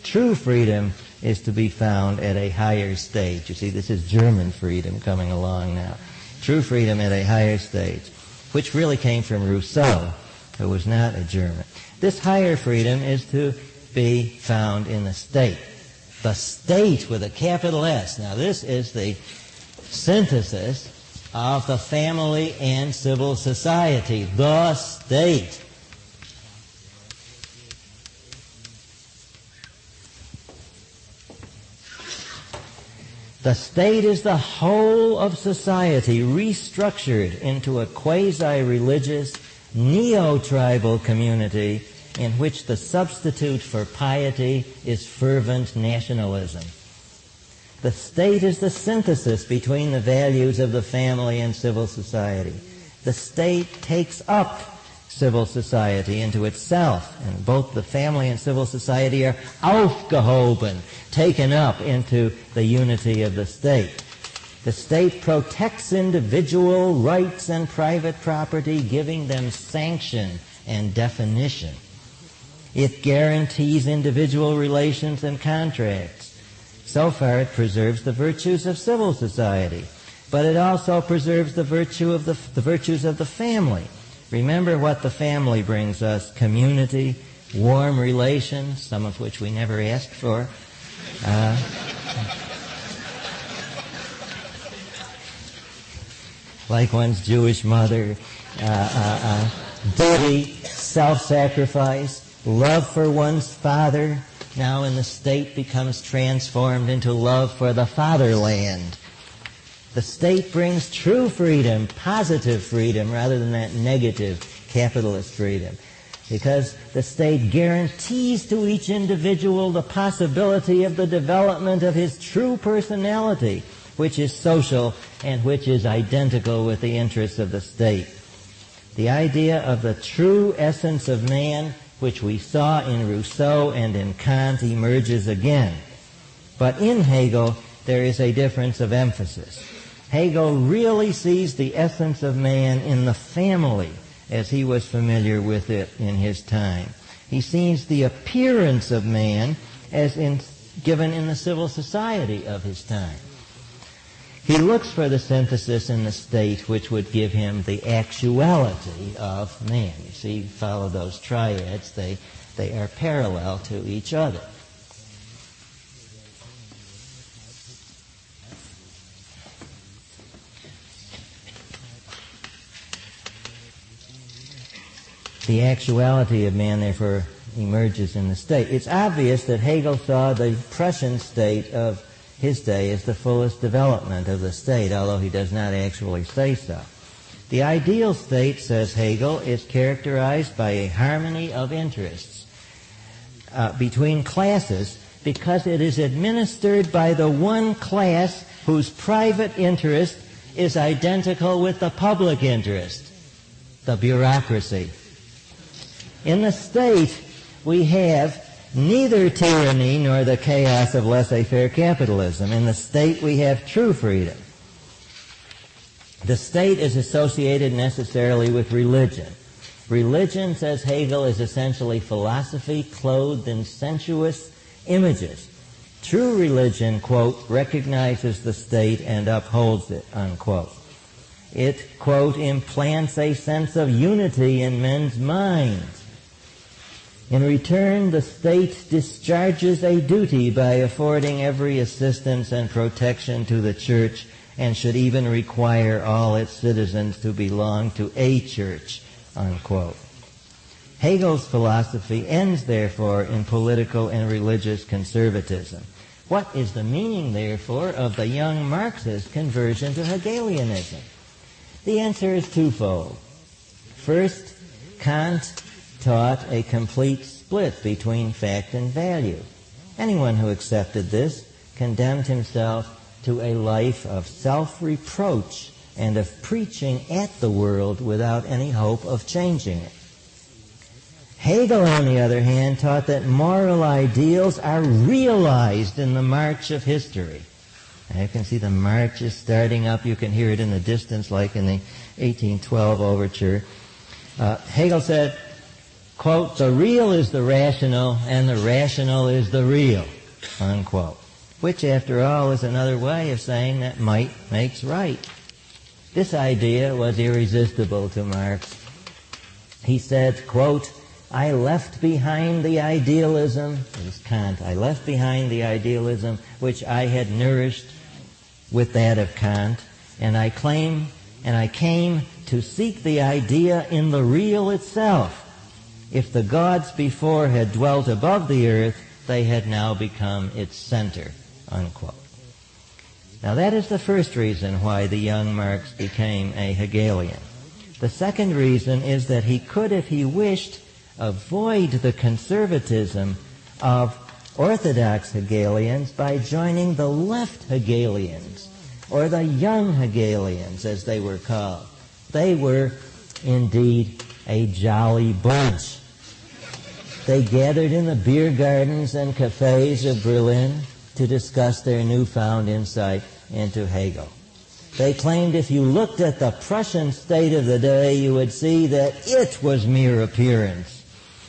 True freedom is to be found at a higher stage. You see, this is German freedom coming along now. True freedom at a higher stage, which really came from Rousseau, who was not a German. This higher freedom is to be found in the state. The state with a capital S. Now, this is the synthesis of the family and civil society. The state. The state is the whole of society restructured into a quasi-religious, neo-tribal community in which the substitute for piety is fervent nationalism. The state is the synthesis between the values of the family and civil society. The state takes up civil society into itself, and both the family and civil society are aufgehoben, taken up into the unity of the state. The state protects individual rights and private property, giving them sanction and definition. It guarantees individual relations and contracts. So far it preserves the virtues of civil society, but it also preserves the virtues of the family. Remember what the family brings us: community, warm relations, some of which we never asked for. Like one's Jewish mother, duty, self-sacrifice, love for one's father. Now in the state becomes transformed into love for the fatherland. The state brings true freedom, positive freedom, rather than that negative capitalist freedom. Because the state guarantees to each individual the possibility of the development of his true personality, which is social and which is identical with the interests of the state. The idea of the true essence of man, which we saw in Rousseau and in Kant, emerges again. But in Hegel, there is a difference of emphasis. Hegel really sees the essence of man in the family, as he was familiar with it in his time. He sees the appearance of man as given in the civil society of his time. He looks for the synthesis in the state which would give him the actuality of man. You see, follow those triads. They are parallel to each other. The actuality of man, therefore, emerges in the state. It's obvious that Hegel saw the Prussian state of his day as the fullest development of the state, although he does not actually say so. The ideal state, says Hegel, is characterized by a harmony of interests between classes, because it is administered by the one class whose private interest is identical with the public interest, the bureaucracy. In the state, we have neither tyranny nor the chaos of laissez-faire capitalism. In the state, we have true freedom. The state is associated necessarily with religion. Religion, says Hegel, is essentially philosophy clothed in sensuous images. True religion, quote, recognizes the state and upholds it, unquote. It, quote, implants a sense of unity in men's minds. In return, the state discharges a duty by affording every assistance and protection to the church, and should even require all its citizens to belong to a church, unquote. Hegel's philosophy ends, therefore, in political and religious conservatism. What is the meaning, therefore, of the young Marxist conversion to Hegelianism? The answer is twofold. First, Kant taught a complete split between fact and value. Anyone who accepted this condemned himself to a life of self-reproach and of preaching at the world without any hope of changing it. Hegel, on the other hand, taught that moral ideals are realized in the march of history. And you can see the march is starting up. You can hear it in the distance, like in the 1812 overture. Hegel said, quote, the real is the rational, and the rational is the real, unquote. Which, after all, is another way of saying that might makes right. This idea was irresistible to Marx. He said, quote, I left behind the idealism, this is Kant, I left behind the idealism which I had nourished with that of Kant, and I came to seek the idea in the real itself. If the gods before had dwelt above the earth, they had now become its center, unquote. Now that is the first reason why the young Marx became a Hegelian. The second reason is that he could, if he wished, avoid the conservatism of orthodox Hegelians by joining the left Hegelians, or the young Hegelians, as they were called. They were indeed a jolly bunch. They gathered in the beer gardens and cafes of Berlin to discuss their newfound insight into Hegel. They claimed if you looked at the Prussian state of the day, you would see that it was mere appearance,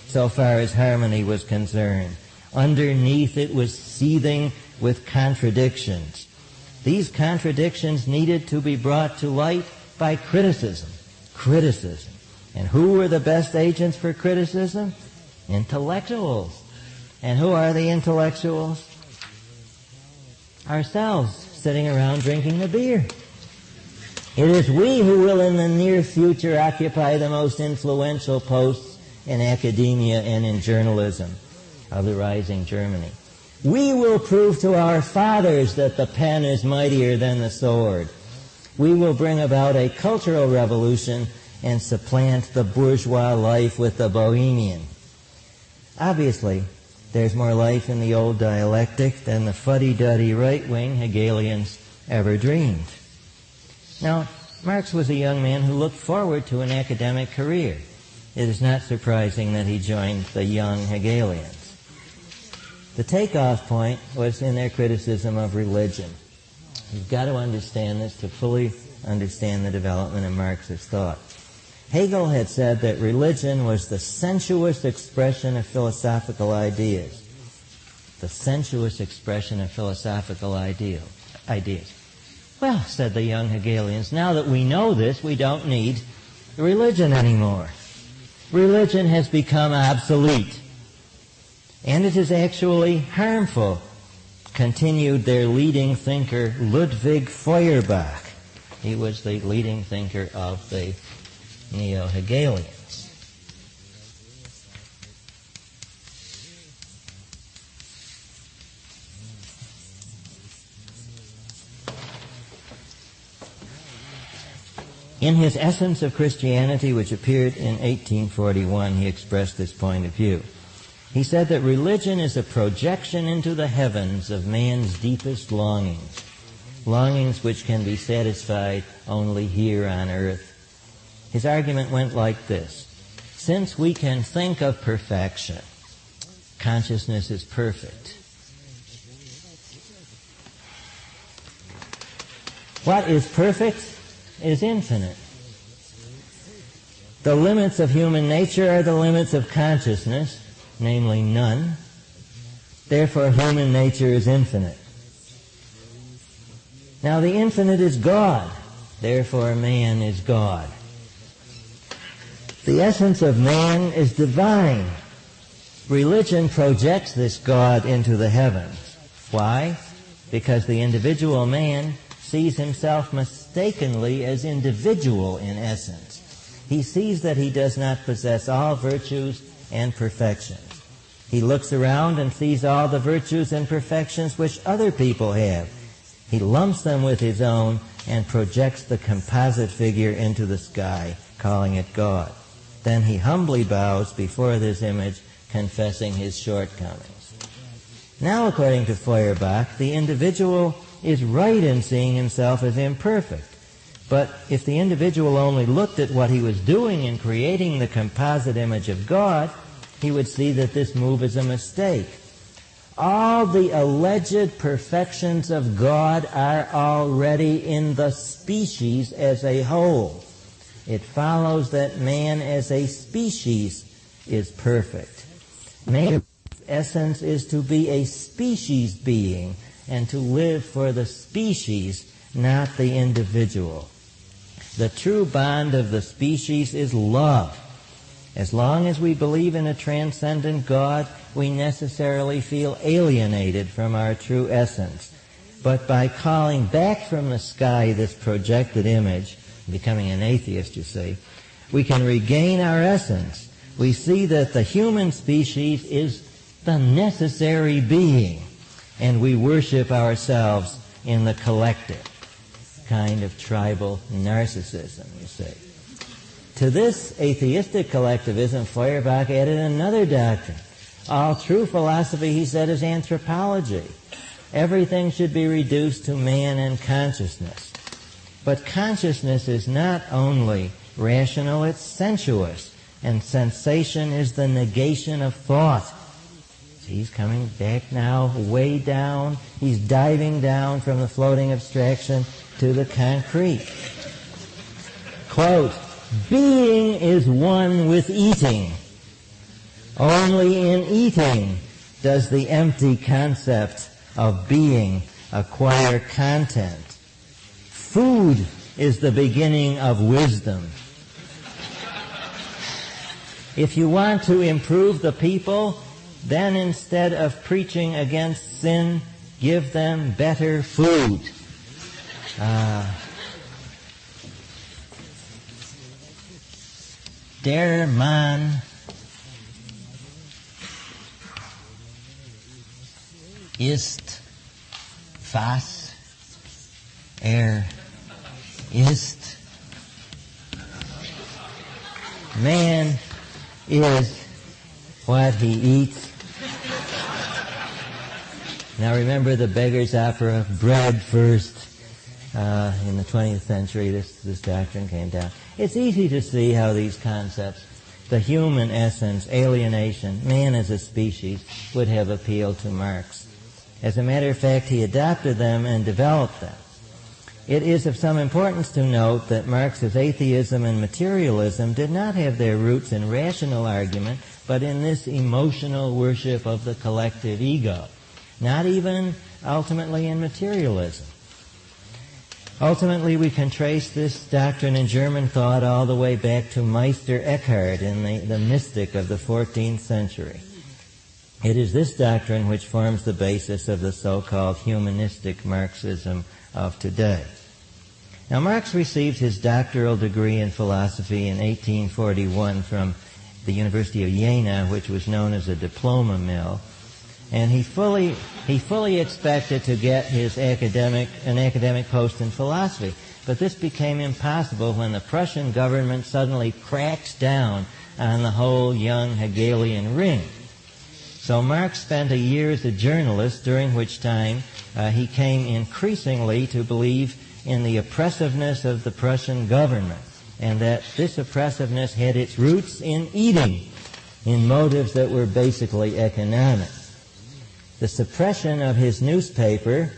so far as harmony was concerned. Underneath it was seething with contradictions. These contradictions needed to be brought to light by criticism. Criticism. And who were the best agents for criticism? Intellectuals. And who are the intellectuals? Ourselves, sitting around drinking the beer. It is we who will in the near future occupy the most influential posts in academia and in journalism of the rising Germany. We will prove to our fathers that the pen is mightier than the sword. We will bring about a cultural revolution and supplant the bourgeois life with the bohemian. Obviously, there's more life in the old dialectic than the fuddy-duddy right-wing Hegelians ever dreamed. Now, Marx was a young man who looked forward to an academic career. It is not surprising that he joined the young Hegelians. The takeoff point was in their criticism of religion. You've got to understand this to fully understand the development of Marxist thought. Hegel had said that religion was the sensuous expression of philosophical ideas. The sensuous expression of philosophical ideas. Well, said the young Hegelians, now that we know this, we don't need religion anymore. Religion has become obsolete. And it is actually harmful, continued their leading thinker, Ludwig Feuerbach. He was the leading thinker of the Neo-Hegelians. In his Essence of Christianity, which appeared in 1841, he expressed this point of view. He said that religion is a projection into the heavens of man's deepest longings, longings which can be satisfied only here on earth. His argument went like this. Since we can think of perfection, consciousness is perfect. What is perfect is infinite. The limits of human nature are the limits of consciousness, namely none. Therefore, human nature is infinite. Now, the infinite is God. Therefore, man is God. The essence of man is divine. Religion projects this God into the heavens. Why? Because the individual man sees himself mistakenly as individual in essence. He sees that he does not possess all virtues and perfections. He looks around and sees all the virtues and perfections which other people have. He lumps them with his own and projects the composite figure into the sky, calling it God. Then he humbly bows before this image, confessing his shortcomings. Now, according to Feuerbach, the individual is right in seeing himself as imperfect. But if the individual only looked at what he was doing in creating the composite image of God, he would see that this move is a mistake. All the alleged perfections of God are already in the species as a whole. It follows that man as a species is perfect. Man's essence is to be a species being and to live for the species, not the individual. The true bond of the species is love. As long as we believe in a transcendent God, we necessarily feel alienated from our true essence. But by calling back from the sky this projected image, becoming an atheist, you see, we can regain our essence. We see that the human species is the necessary being, and we worship ourselves in the collective, kind of tribal narcissism, you see. To this atheistic collectivism, Feuerbach added another doctrine. All true philosophy, he said, is anthropology. Everything should be reduced to man and consciousness. But consciousness is not only rational, it's sensuous. And sensation is the negation of thought. He's coming back now, way down. He's diving down from the floating abstraction to the concrete. Quote, being is one with eating. Only in eating does the empty concept of being acquire content. Food is the beginning of wisdom. If you want to improve the people, then instead of preaching against sin, give them better food. Der Mann ist, was ist. Man is what he eats. Now remember the Beggar's Opera, bread first. In the 20th century, this doctrine came down. It's easy to see how these concepts, the human essence, alienation, man as a species, would have appealed to Marx. As a matter of fact, he adopted them and developed them. It is of some importance to note that Marx's atheism and materialism did not have their roots in rational argument, but in this emotional worship of the collective ego, not even ultimately in materialism. Ultimately, we can trace this doctrine in German thought all the way back to Meister Eckhart, in the mystic of the 14th century. It is this doctrine which forms the basis of the so-called humanistic Marxism of today. Now, Marx received his doctoral degree in philosophy in 1841 from the University of Jena, which was known as a diploma mill, and he fully expected to get an academic post in philosophy. But this became impossible when the Prussian government suddenly cracks down on the whole young Hegelian ring. So Marx spent a year as a journalist, during which time he came increasingly to believe in the oppressiveness of the Prussian government, and that this oppressiveness had its roots in eating, in motives that were basically economic. The suppression of his newspaper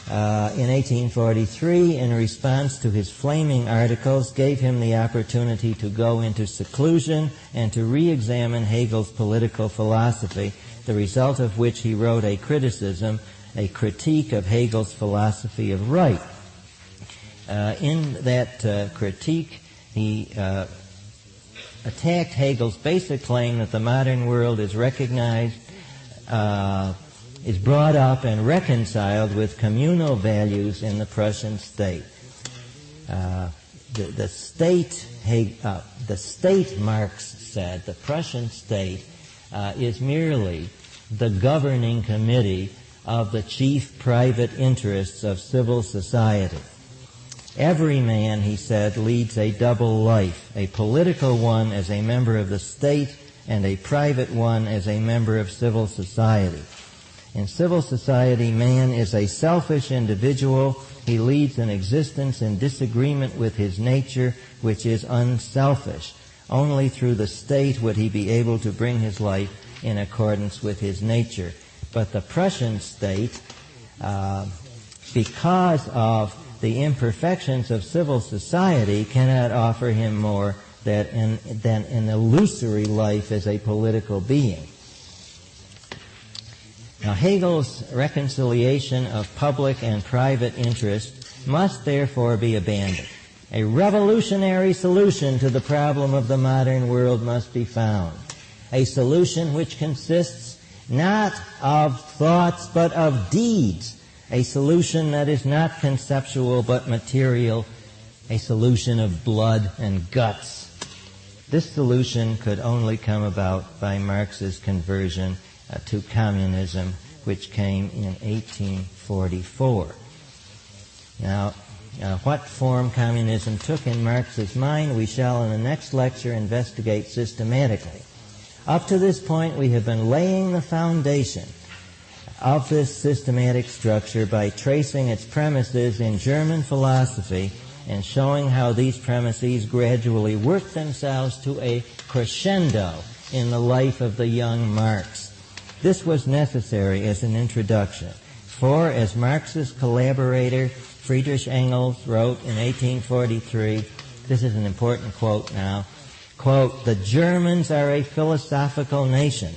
in 1843, in response to his flaming articles, gave him the opportunity to go into seclusion and to re-examine Hegel's political philosophy, the result of which he wrote a criticism, a critique of Hegel's philosophy of right. In that critique, he attacked Hegel's basic claim that the modern world is recognized, is brought up and reconciled with communal values in the Prussian state. The state, Marx said, the Prussian state is merely the governing committee of the chief private interests of civil society. Every man, he said, leads a double life, a political one as a member of the state and a private one as a member of civil society. In civil society, man is a selfish individual. He leads an existence in disagreement with his nature, which is unselfish. Only through the state would he be able to bring his life in accordance with his nature. But the Prussian state, because of the imperfections of civil society, cannot offer him more than an illusory life as a political being. Now, Hegel's reconciliation of public and private interest must therefore be abandoned. A revolutionary solution to the problem of the modern world must be found. A solution which consists not of thoughts but of deeds. A solution that is not conceptual but material. A solution of blood and guts. This solution could only come about by Marx's conversion to communism, which came in 1844. Now, what form communism took in Marx's mind, we shall in the next lecture investigate systematically. Up to this point, we have been laying the foundation of this systematic structure by tracing its premises in German philosophy and showing how these premises gradually work themselves to a crescendo in the life of the young Marx. This was necessary as an introduction, for as Marx's collaborator Friedrich Engels wrote in 1843, this is an important quote now, quote, "The Germans are a philosophical nation,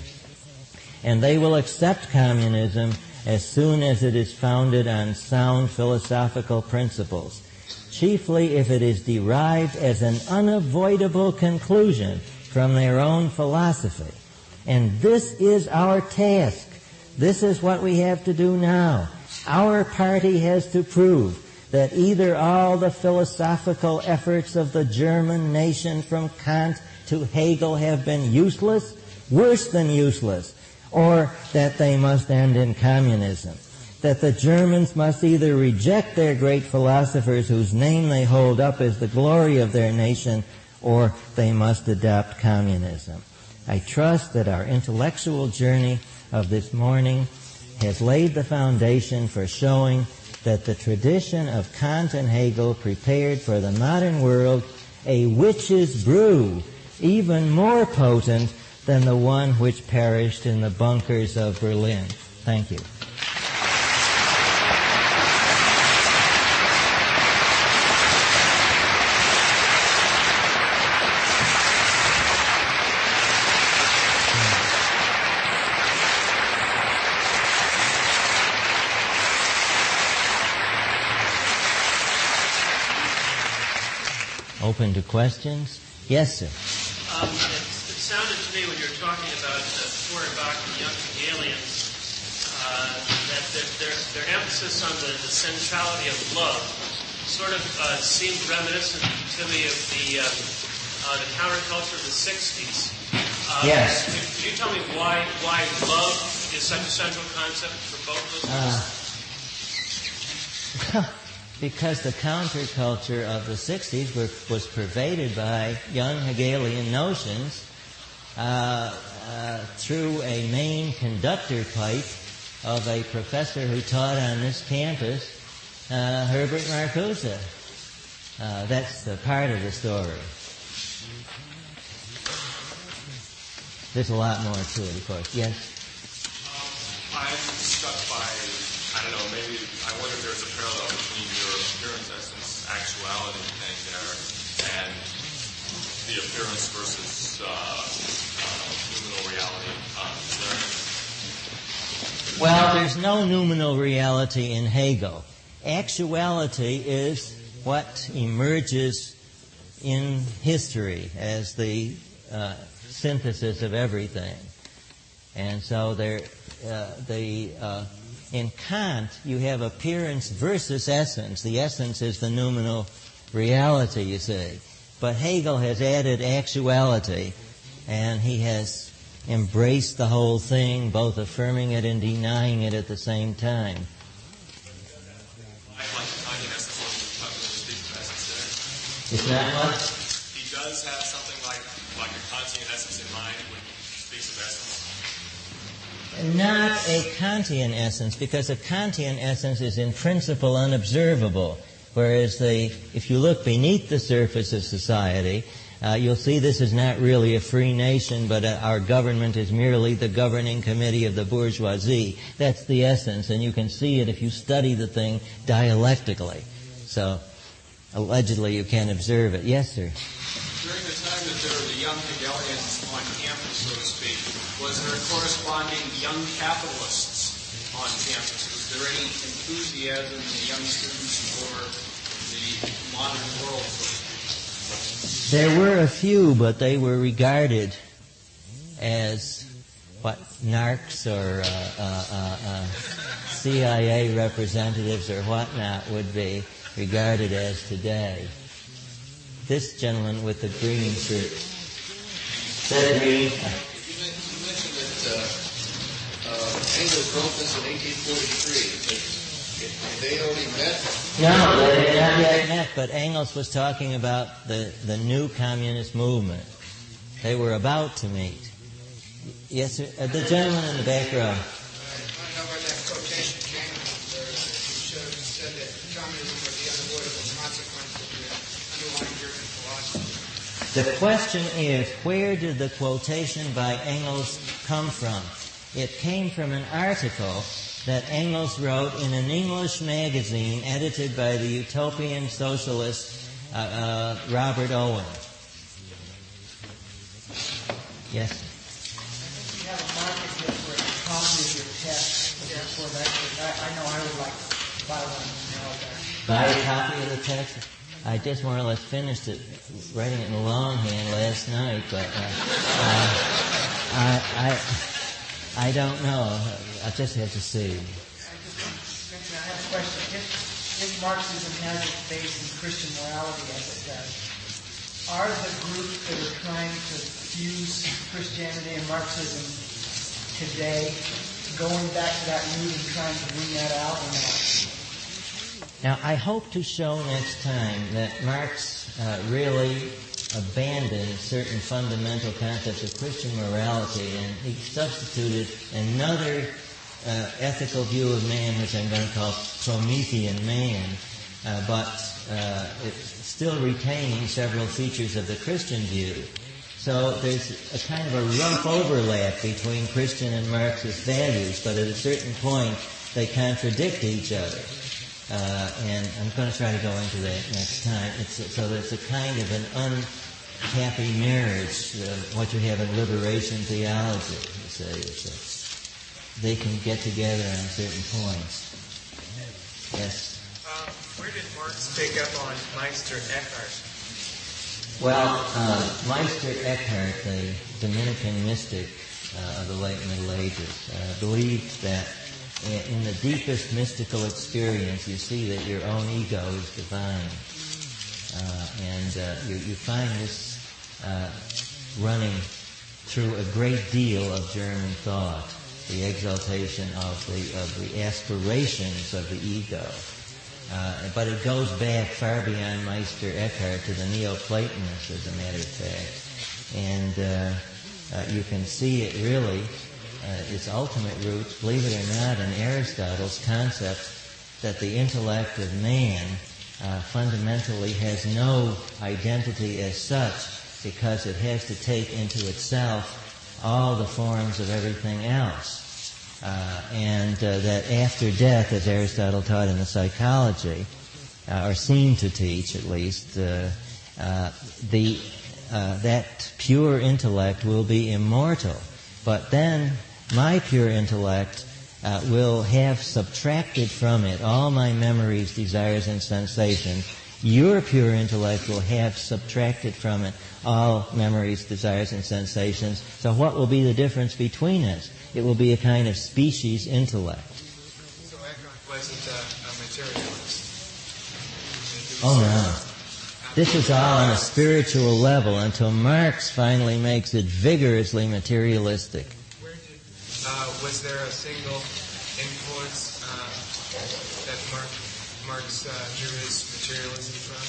and they will accept communism as soon as it is founded on sound philosophical principles, chiefly if it is derived as an unavoidable conclusion from their own philosophy. And this is our task. This is what we have to do now. Our party has to prove that either all the philosophical efforts of the German nation from Kant to Hegel have been useless, worse than useless, or that they must end in communism. That the Germans must either reject their great philosophers whose name they hold up as the glory of their nation, or they must adopt communism." I trust that our intellectual journey of this morning has laid the foundation for showing that the tradition of Kant and Hegel prepared for the modern world a witch's brew, even more potent than the one which perished in the bunkers of Berlin. Thank you. Open to questions? Yes, sir. It sounded to me when you were talking about Feuerbach and young Hegelians that their emphasis on the centrality of love sort of seemed reminiscent to me of the counterculture of the 60s. Yes. Could you tell me why love is such a central concept for both those things? Because the counterculture of the 60s was pervaded by young Hegelian notions through a main conductor pipe of a professor who taught on this campus, Herbert Marcuse. That's the part of the story. There's a lot more to it, of course. Yes? I'm struck by, I don't know, maybe I wonder if there's a actuality thing there, and the appearance versus noumenal reality. Well, there's no noumenal reality in Hegel. Actuality is what emerges in history as the synthesis of everything. And so in Kant, you have appearance versus essence. The essence is the noumenal reality, you see. But Hegel has added actuality, and he has embraced the whole thing, both affirming it and denying it at the same time. Is that what? He does have something like a Kantian essence in mind when he speaks of essence? Not a Kantian essence, because a Kantian essence is in principle unobservable, whereas if you look beneath the surface of society, you'll see this is not really a free nation, but our government is merely the governing committee of the bourgeoisie. That's the essence, and you can see it if you study the thing dialectically. So, allegedly, you can observe it. Yes, sir? During the time that there were the young Hegelians on campus, so to speak, was there corresponding young capitalists on campus? Was there any enthusiasm in the young students for the modern world, so to speak? There were a few, but they were regarded as what narcs or CIA representatives or whatnot would be regarded as today. This gentleman with the green shirt. Said green. You mentioned that Engels wrote this in 1843. Had they already met? No, they had not yet met, but Engels was talking about the new communist movement. They were about to meet. Yes, sir. The gentleman in the back row. I know where that quotation came from, where he said that communism was the unavoidable consequence of the underlying German philosophy. The question is, where did the quotation by Engels come from? It came from an article that Engels wrote in an English magazine edited by the utopian socialist Robert Owen. Yes? You have a market here for a copy of your text. Therefore, I know I would like to buy one now. Buy a copy of the text? I just more or less finished it, writing it in longhand last night, but I don't know. I just have to see. I have a question. If Marxism has its base in Christian morality, as it does, are the groups that are trying to fuse Christianity and Marxism today going back to that root and trying to bring that out or not? Now, I hope to show next time that Marx really abandoned certain fundamental concepts of Christian morality, and he substituted another ethical view of man, which I'm going to call Promethean man, but still retaining several features of the Christian view. So there's a kind of a rough overlap between Christian and Marxist values, but at a certain point they contradict each other. And I'm going to try to go into that next time. So there's a kind of an unhappy marriage, what you have in liberation theology, you say. They can get together on certain points. Yes? Where did Marx pick up on Meister Eckhart? Well, Meister Eckhart, the Dominican mystic of the late Middle Ages, believed that in the deepest mystical experience, you see that your own ego is divine. You find this running through a great deal of German thought, the exaltation of the aspirations of the ego. But it goes back far beyond Meister Eckhart to the Neoplatonists, as a matter of fact. And you can see it really, its ultimate roots, believe it or not, in Aristotle's concept that the intellect of man fundamentally has no identity as such, because it has to take into itself all the forms of everything else. That after death, as Aristotle taught in the Psychology, or seem to teach at least, that pure intellect will be immortal. But then my pure intellect will have subtracted from it all my memories, desires, and sensations. Your pure intellect will have subtracted from it all memories, desires, and sensations. So what will be the difference between us? It will be a kind of species intellect. So Eckhart wasn't a materialist. Oh, no. This is all on a spiritual level until Marx finally makes it vigorously materialistic. Where did was there a single influence that Marx drew his materialism from?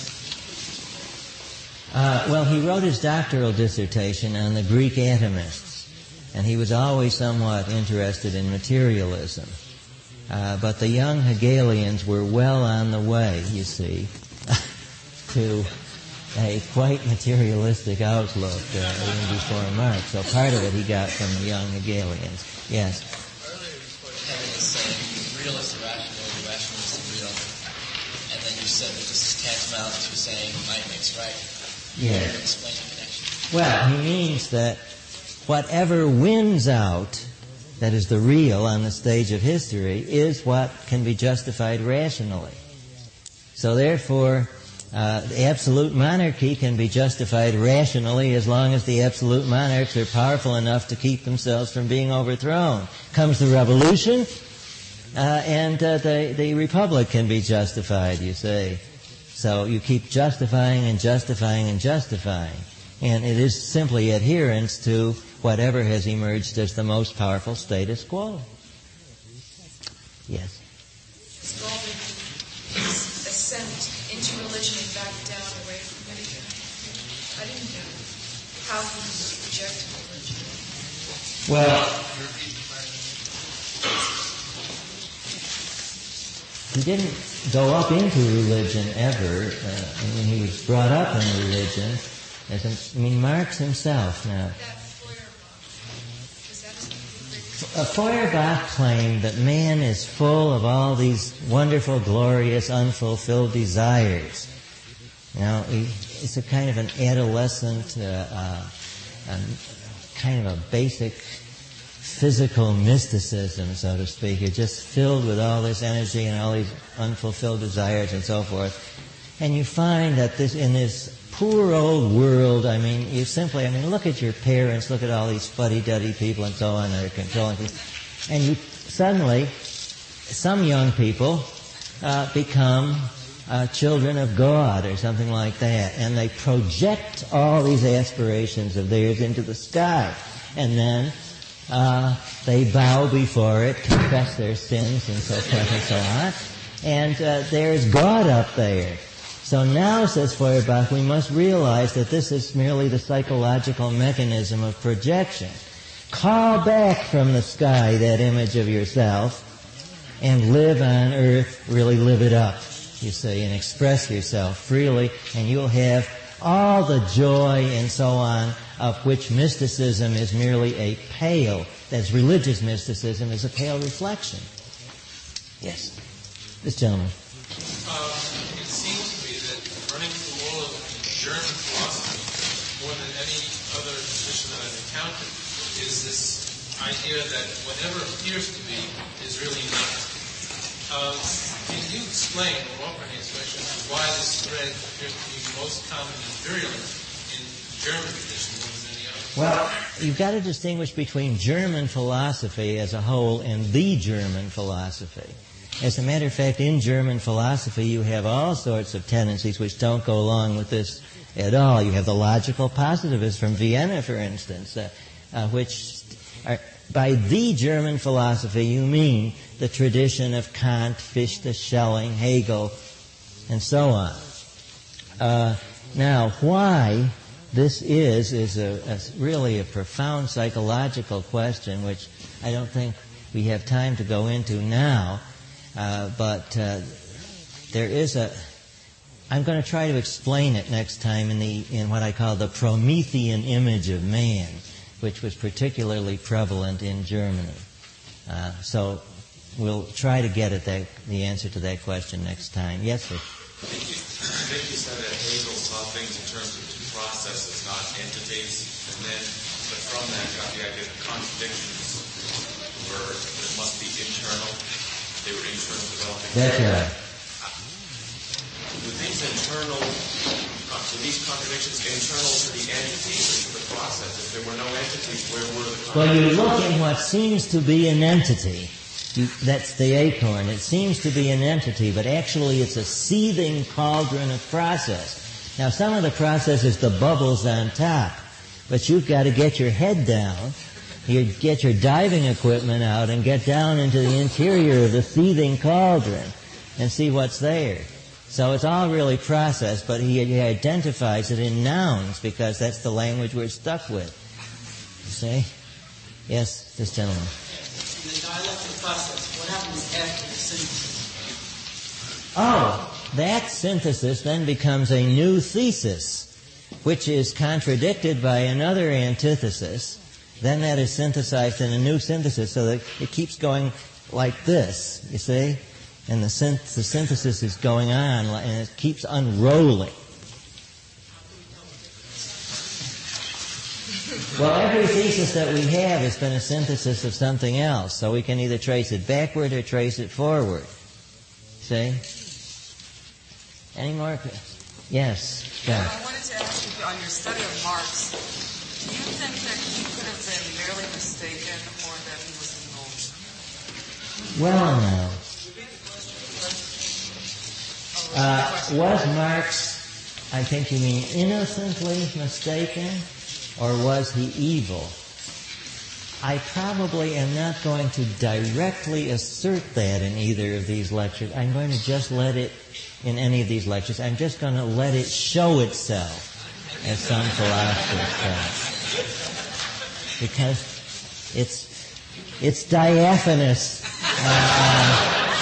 Well, he wrote his doctoral dissertation on the Greek atomists, and he was always somewhat interested in materialism. But the young Hegelians were well on the way, you see, to a quite materialistic outlook even before Marx. So part of it he got from the young Hegelians. Yes? Earlier you quoted Hegel saying real is irrational, irrational is the real. And then you said that this is tantamount to saying might makes right. Yes. Can you explain the connection? Well, he means that whatever wins out, that is the real on the stage of history, is what can be justified rationally. So therefore, the absolute monarchy can be justified rationally as long as the absolute monarchs are powerful enough to keep themselves from being overthrown. Comes the revolution, and the republic can be justified, you say. So you keep justifying and justifying and justifying. And it is simply adherence to whatever has emerged as the most powerful status quo. Yes? Involving his ascent into religion and back down away from it again. I didn't know how he rejected religion. Well, he didn't go up into religion ever. I mean, he was brought up in religion. Marx himself now. Feuerbach claimed that man is full of all these wonderful, glorious, unfulfilled desires. Now, it's a kind of an adolescent, kind of a basic physical mysticism, so to speak. You're just filled with all this energy and all these unfulfilled desires and so forth. And you find that in this poor old world, look at your parents, look at all these fuddy-duddy people and so on that are controlling people. And you suddenly, some young people become children of God or something like that. And they project all these aspirations of theirs into the sky. And then they bow before it, confess their sins and so forth and so on. And there's God up there. So now, says Feuerbach, we must realize that this is merely the psychological mechanism of projection. Call back from the sky that image of yourself and live on earth, really live it up, you see, and express yourself freely, and you'll have all the joy and so on of which mysticism is merely a pale, as religious mysticism is a pale reflection. Yes. This gentleman. It seems to me that running through all of German philosophy, more than any other tradition that I've encountered, is this idea that whatever appears to be is really not. Can you explain, or offer any explanation, why this thread appears to be most common and virulent in German tradition more than any other? Well, you've got to distinguish between German philosophy as a whole and the German philosophy. As a matter of fact, in German philosophy, you have all sorts of tendencies which don't go along with this at all. You have the logical positivists from Vienna, for instance, which are, by the German philosophy, you mean the tradition of Kant, Fichte, Schelling, Hegel, and so on. Now, why this is really a profound psychological question, which I don't think we have time to go into now. But there is I'm going to try to explain it next time in what I call the Promethean image of man, which was particularly prevalent in Germany. So we'll try to get at the answer to that question next time. Yes, sir. I think you said that Hegel saw things in terms of processes, not entities, but from that got the idea that contradictions must be internal. They were internal developing. That's right. Were these contradictions internal to the entities or to the process? If there were no entities, where were the contradictions? Well, you look in what seems to be an entity. That's the acorn. It seems to be an entity, but actually it's a seething cauldron of process. Now, some of the process is the bubbles on top, but you've got to get your head down. You get your diving equipment out and get down into the interior of the seething cauldron and see what's there. So it's all really process, but he identifies it in nouns because that's the language we're stuck with. You see? Yes, this gentleman. In the dialectic process, what happens after the synthesis? Oh, that synthesis then becomes a new thesis, which is contradicted by another antithesis. Then that is synthesized in a new synthesis, so that it keeps going like this, you see? And the synthesis is going on, and it keeps unrolling. Well, every thesis that we have has been a synthesis of something else, so we can either trace it backward or trace it forward. See? Any more? Yes, John. I wanted to ask you, on your study of Marx, do you think that he could have been merely mistaken or that he was involved? Well, no. Was Marx, I think you mean innocently mistaken, or was he evil? I probably am not going to directly assert that in either of these lectures. I'm going to just let it, in any of these lectures, I'm just going to let it show itself, as some philosophers say. Because it's diaphanous,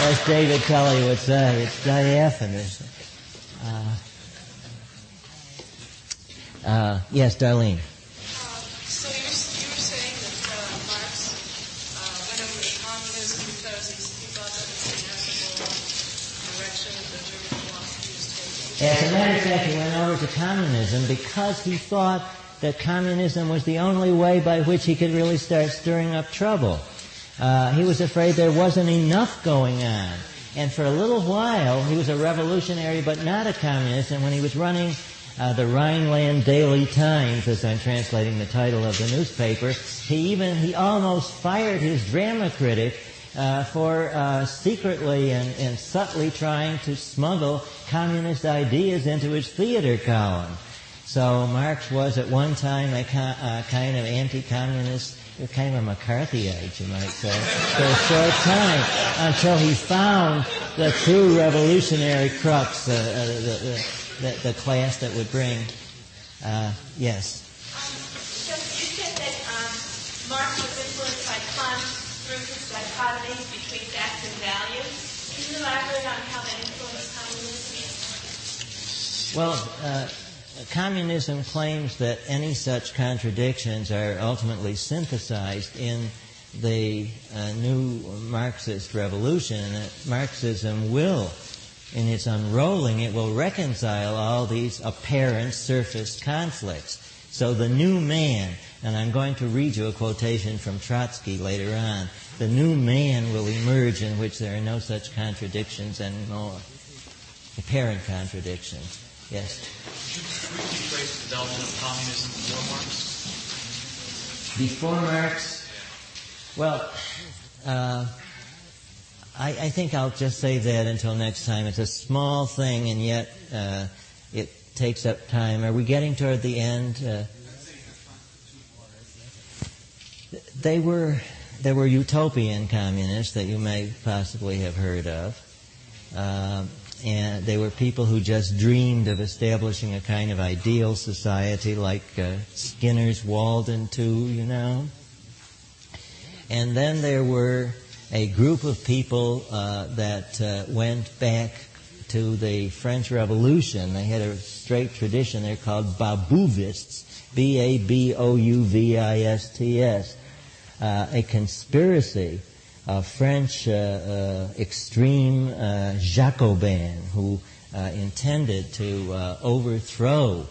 as David Tully would say. It's diaphanous. Yes, Darlene. So you were saying that Marx went over to communism because he thought that was the inevitable direction that the German philosophy was taking? As a matter of fact, he went over to communism because he thought that communism was the only way by which he could really start stirring up trouble. He was afraid there wasn't enough going on. And for a little while, he was a revolutionary but not a communist. And when he was running the Rhineland Daily Times, as I'm translating the title of the newspaper, he almost fired his drama critic for secretly and subtly trying to smuggle communist ideas into his theater column. So Marx was at one time a kind of anti-communist, kind of a McCarthyite, you might say, for a short time, until he found the true revolutionary crux, the class that would bring. Yes. So you said that Marx was influenced by Kant's through his dichotomy between facts and values. Can you elaborate on how that influenced communism? Well, communism claims that any such contradictions are ultimately synthesized in the new Marxist revolution, and that Marxism will, in its unrolling, it will reconcile all these apparent surface conflicts. So the new man, and I'm going to read you a quotation from Trotsky later on, the new man will emerge in which there are no such contradictions anymore. Apparent contradictions. Yes? Could you briefly trace the development of communism before Marx? Before Marx? Well, I think I'll just say that until next time. It's a small thing, and yet it takes up time. Are we getting toward the end? There were utopian communists that you may possibly have heard of. And they were people who just dreamed of establishing a kind of ideal society like Skinner's Walden too, you know. And then there were a group of people that went back to the French Revolution. They had a straight tradition. They're called Babouvists, B-A-B-O-U-V-I-S-T-S, a conspiracy of French extreme Jacobins who intended to overthrow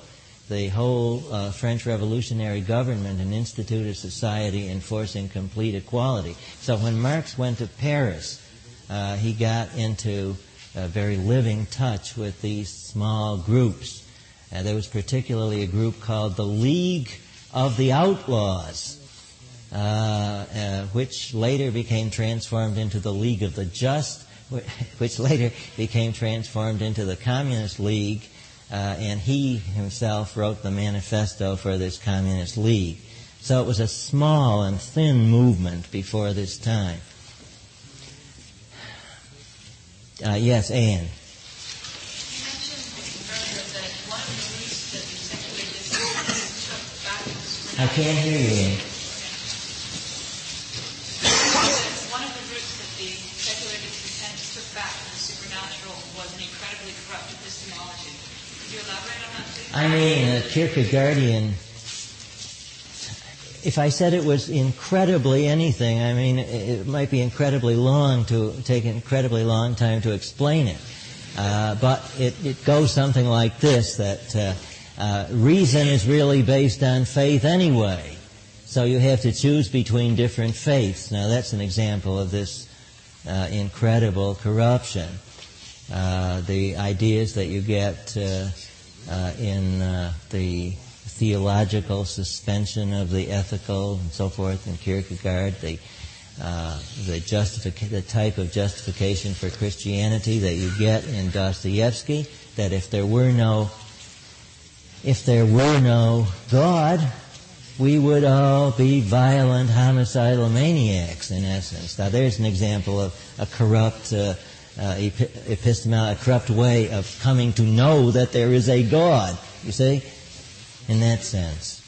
the whole French revolutionary government and institute a society enforcing complete equality. So when Marx went to Paris, he got into a very living touch with these small groups. There was particularly a group called the League of the Outlaws, which later became transformed into the League of the Just, which later became transformed into the Communist League, and he himself wrote the manifesto for this Communist League. So it was a small and thin movement before this time. Yes, Anne. I can't hear you, Anne. One of the roots that the secular discontents took back from the supernatural was an incredibly corrupt epistemology. Could you elaborate on that, please? I mean, Kierkegaardian, if I said it was incredibly anything, I mean, it might be incredibly long to take an incredibly long time to explain it. But it goes something like this, that reason is really based on faith anyway. So you have to choose between different faiths. Now that's an example of this incredible corruption. The ideas that you get in the theological suspension of the ethical and so forth in Kierkegaard, the type of justification for Christianity that you get in Dostoevsky, that if there were no God, we would all be violent, homicidal maniacs, in essence. Now, there's an example of a corrupt a corrupt way of coming to know that there is a God, you see, in that sense.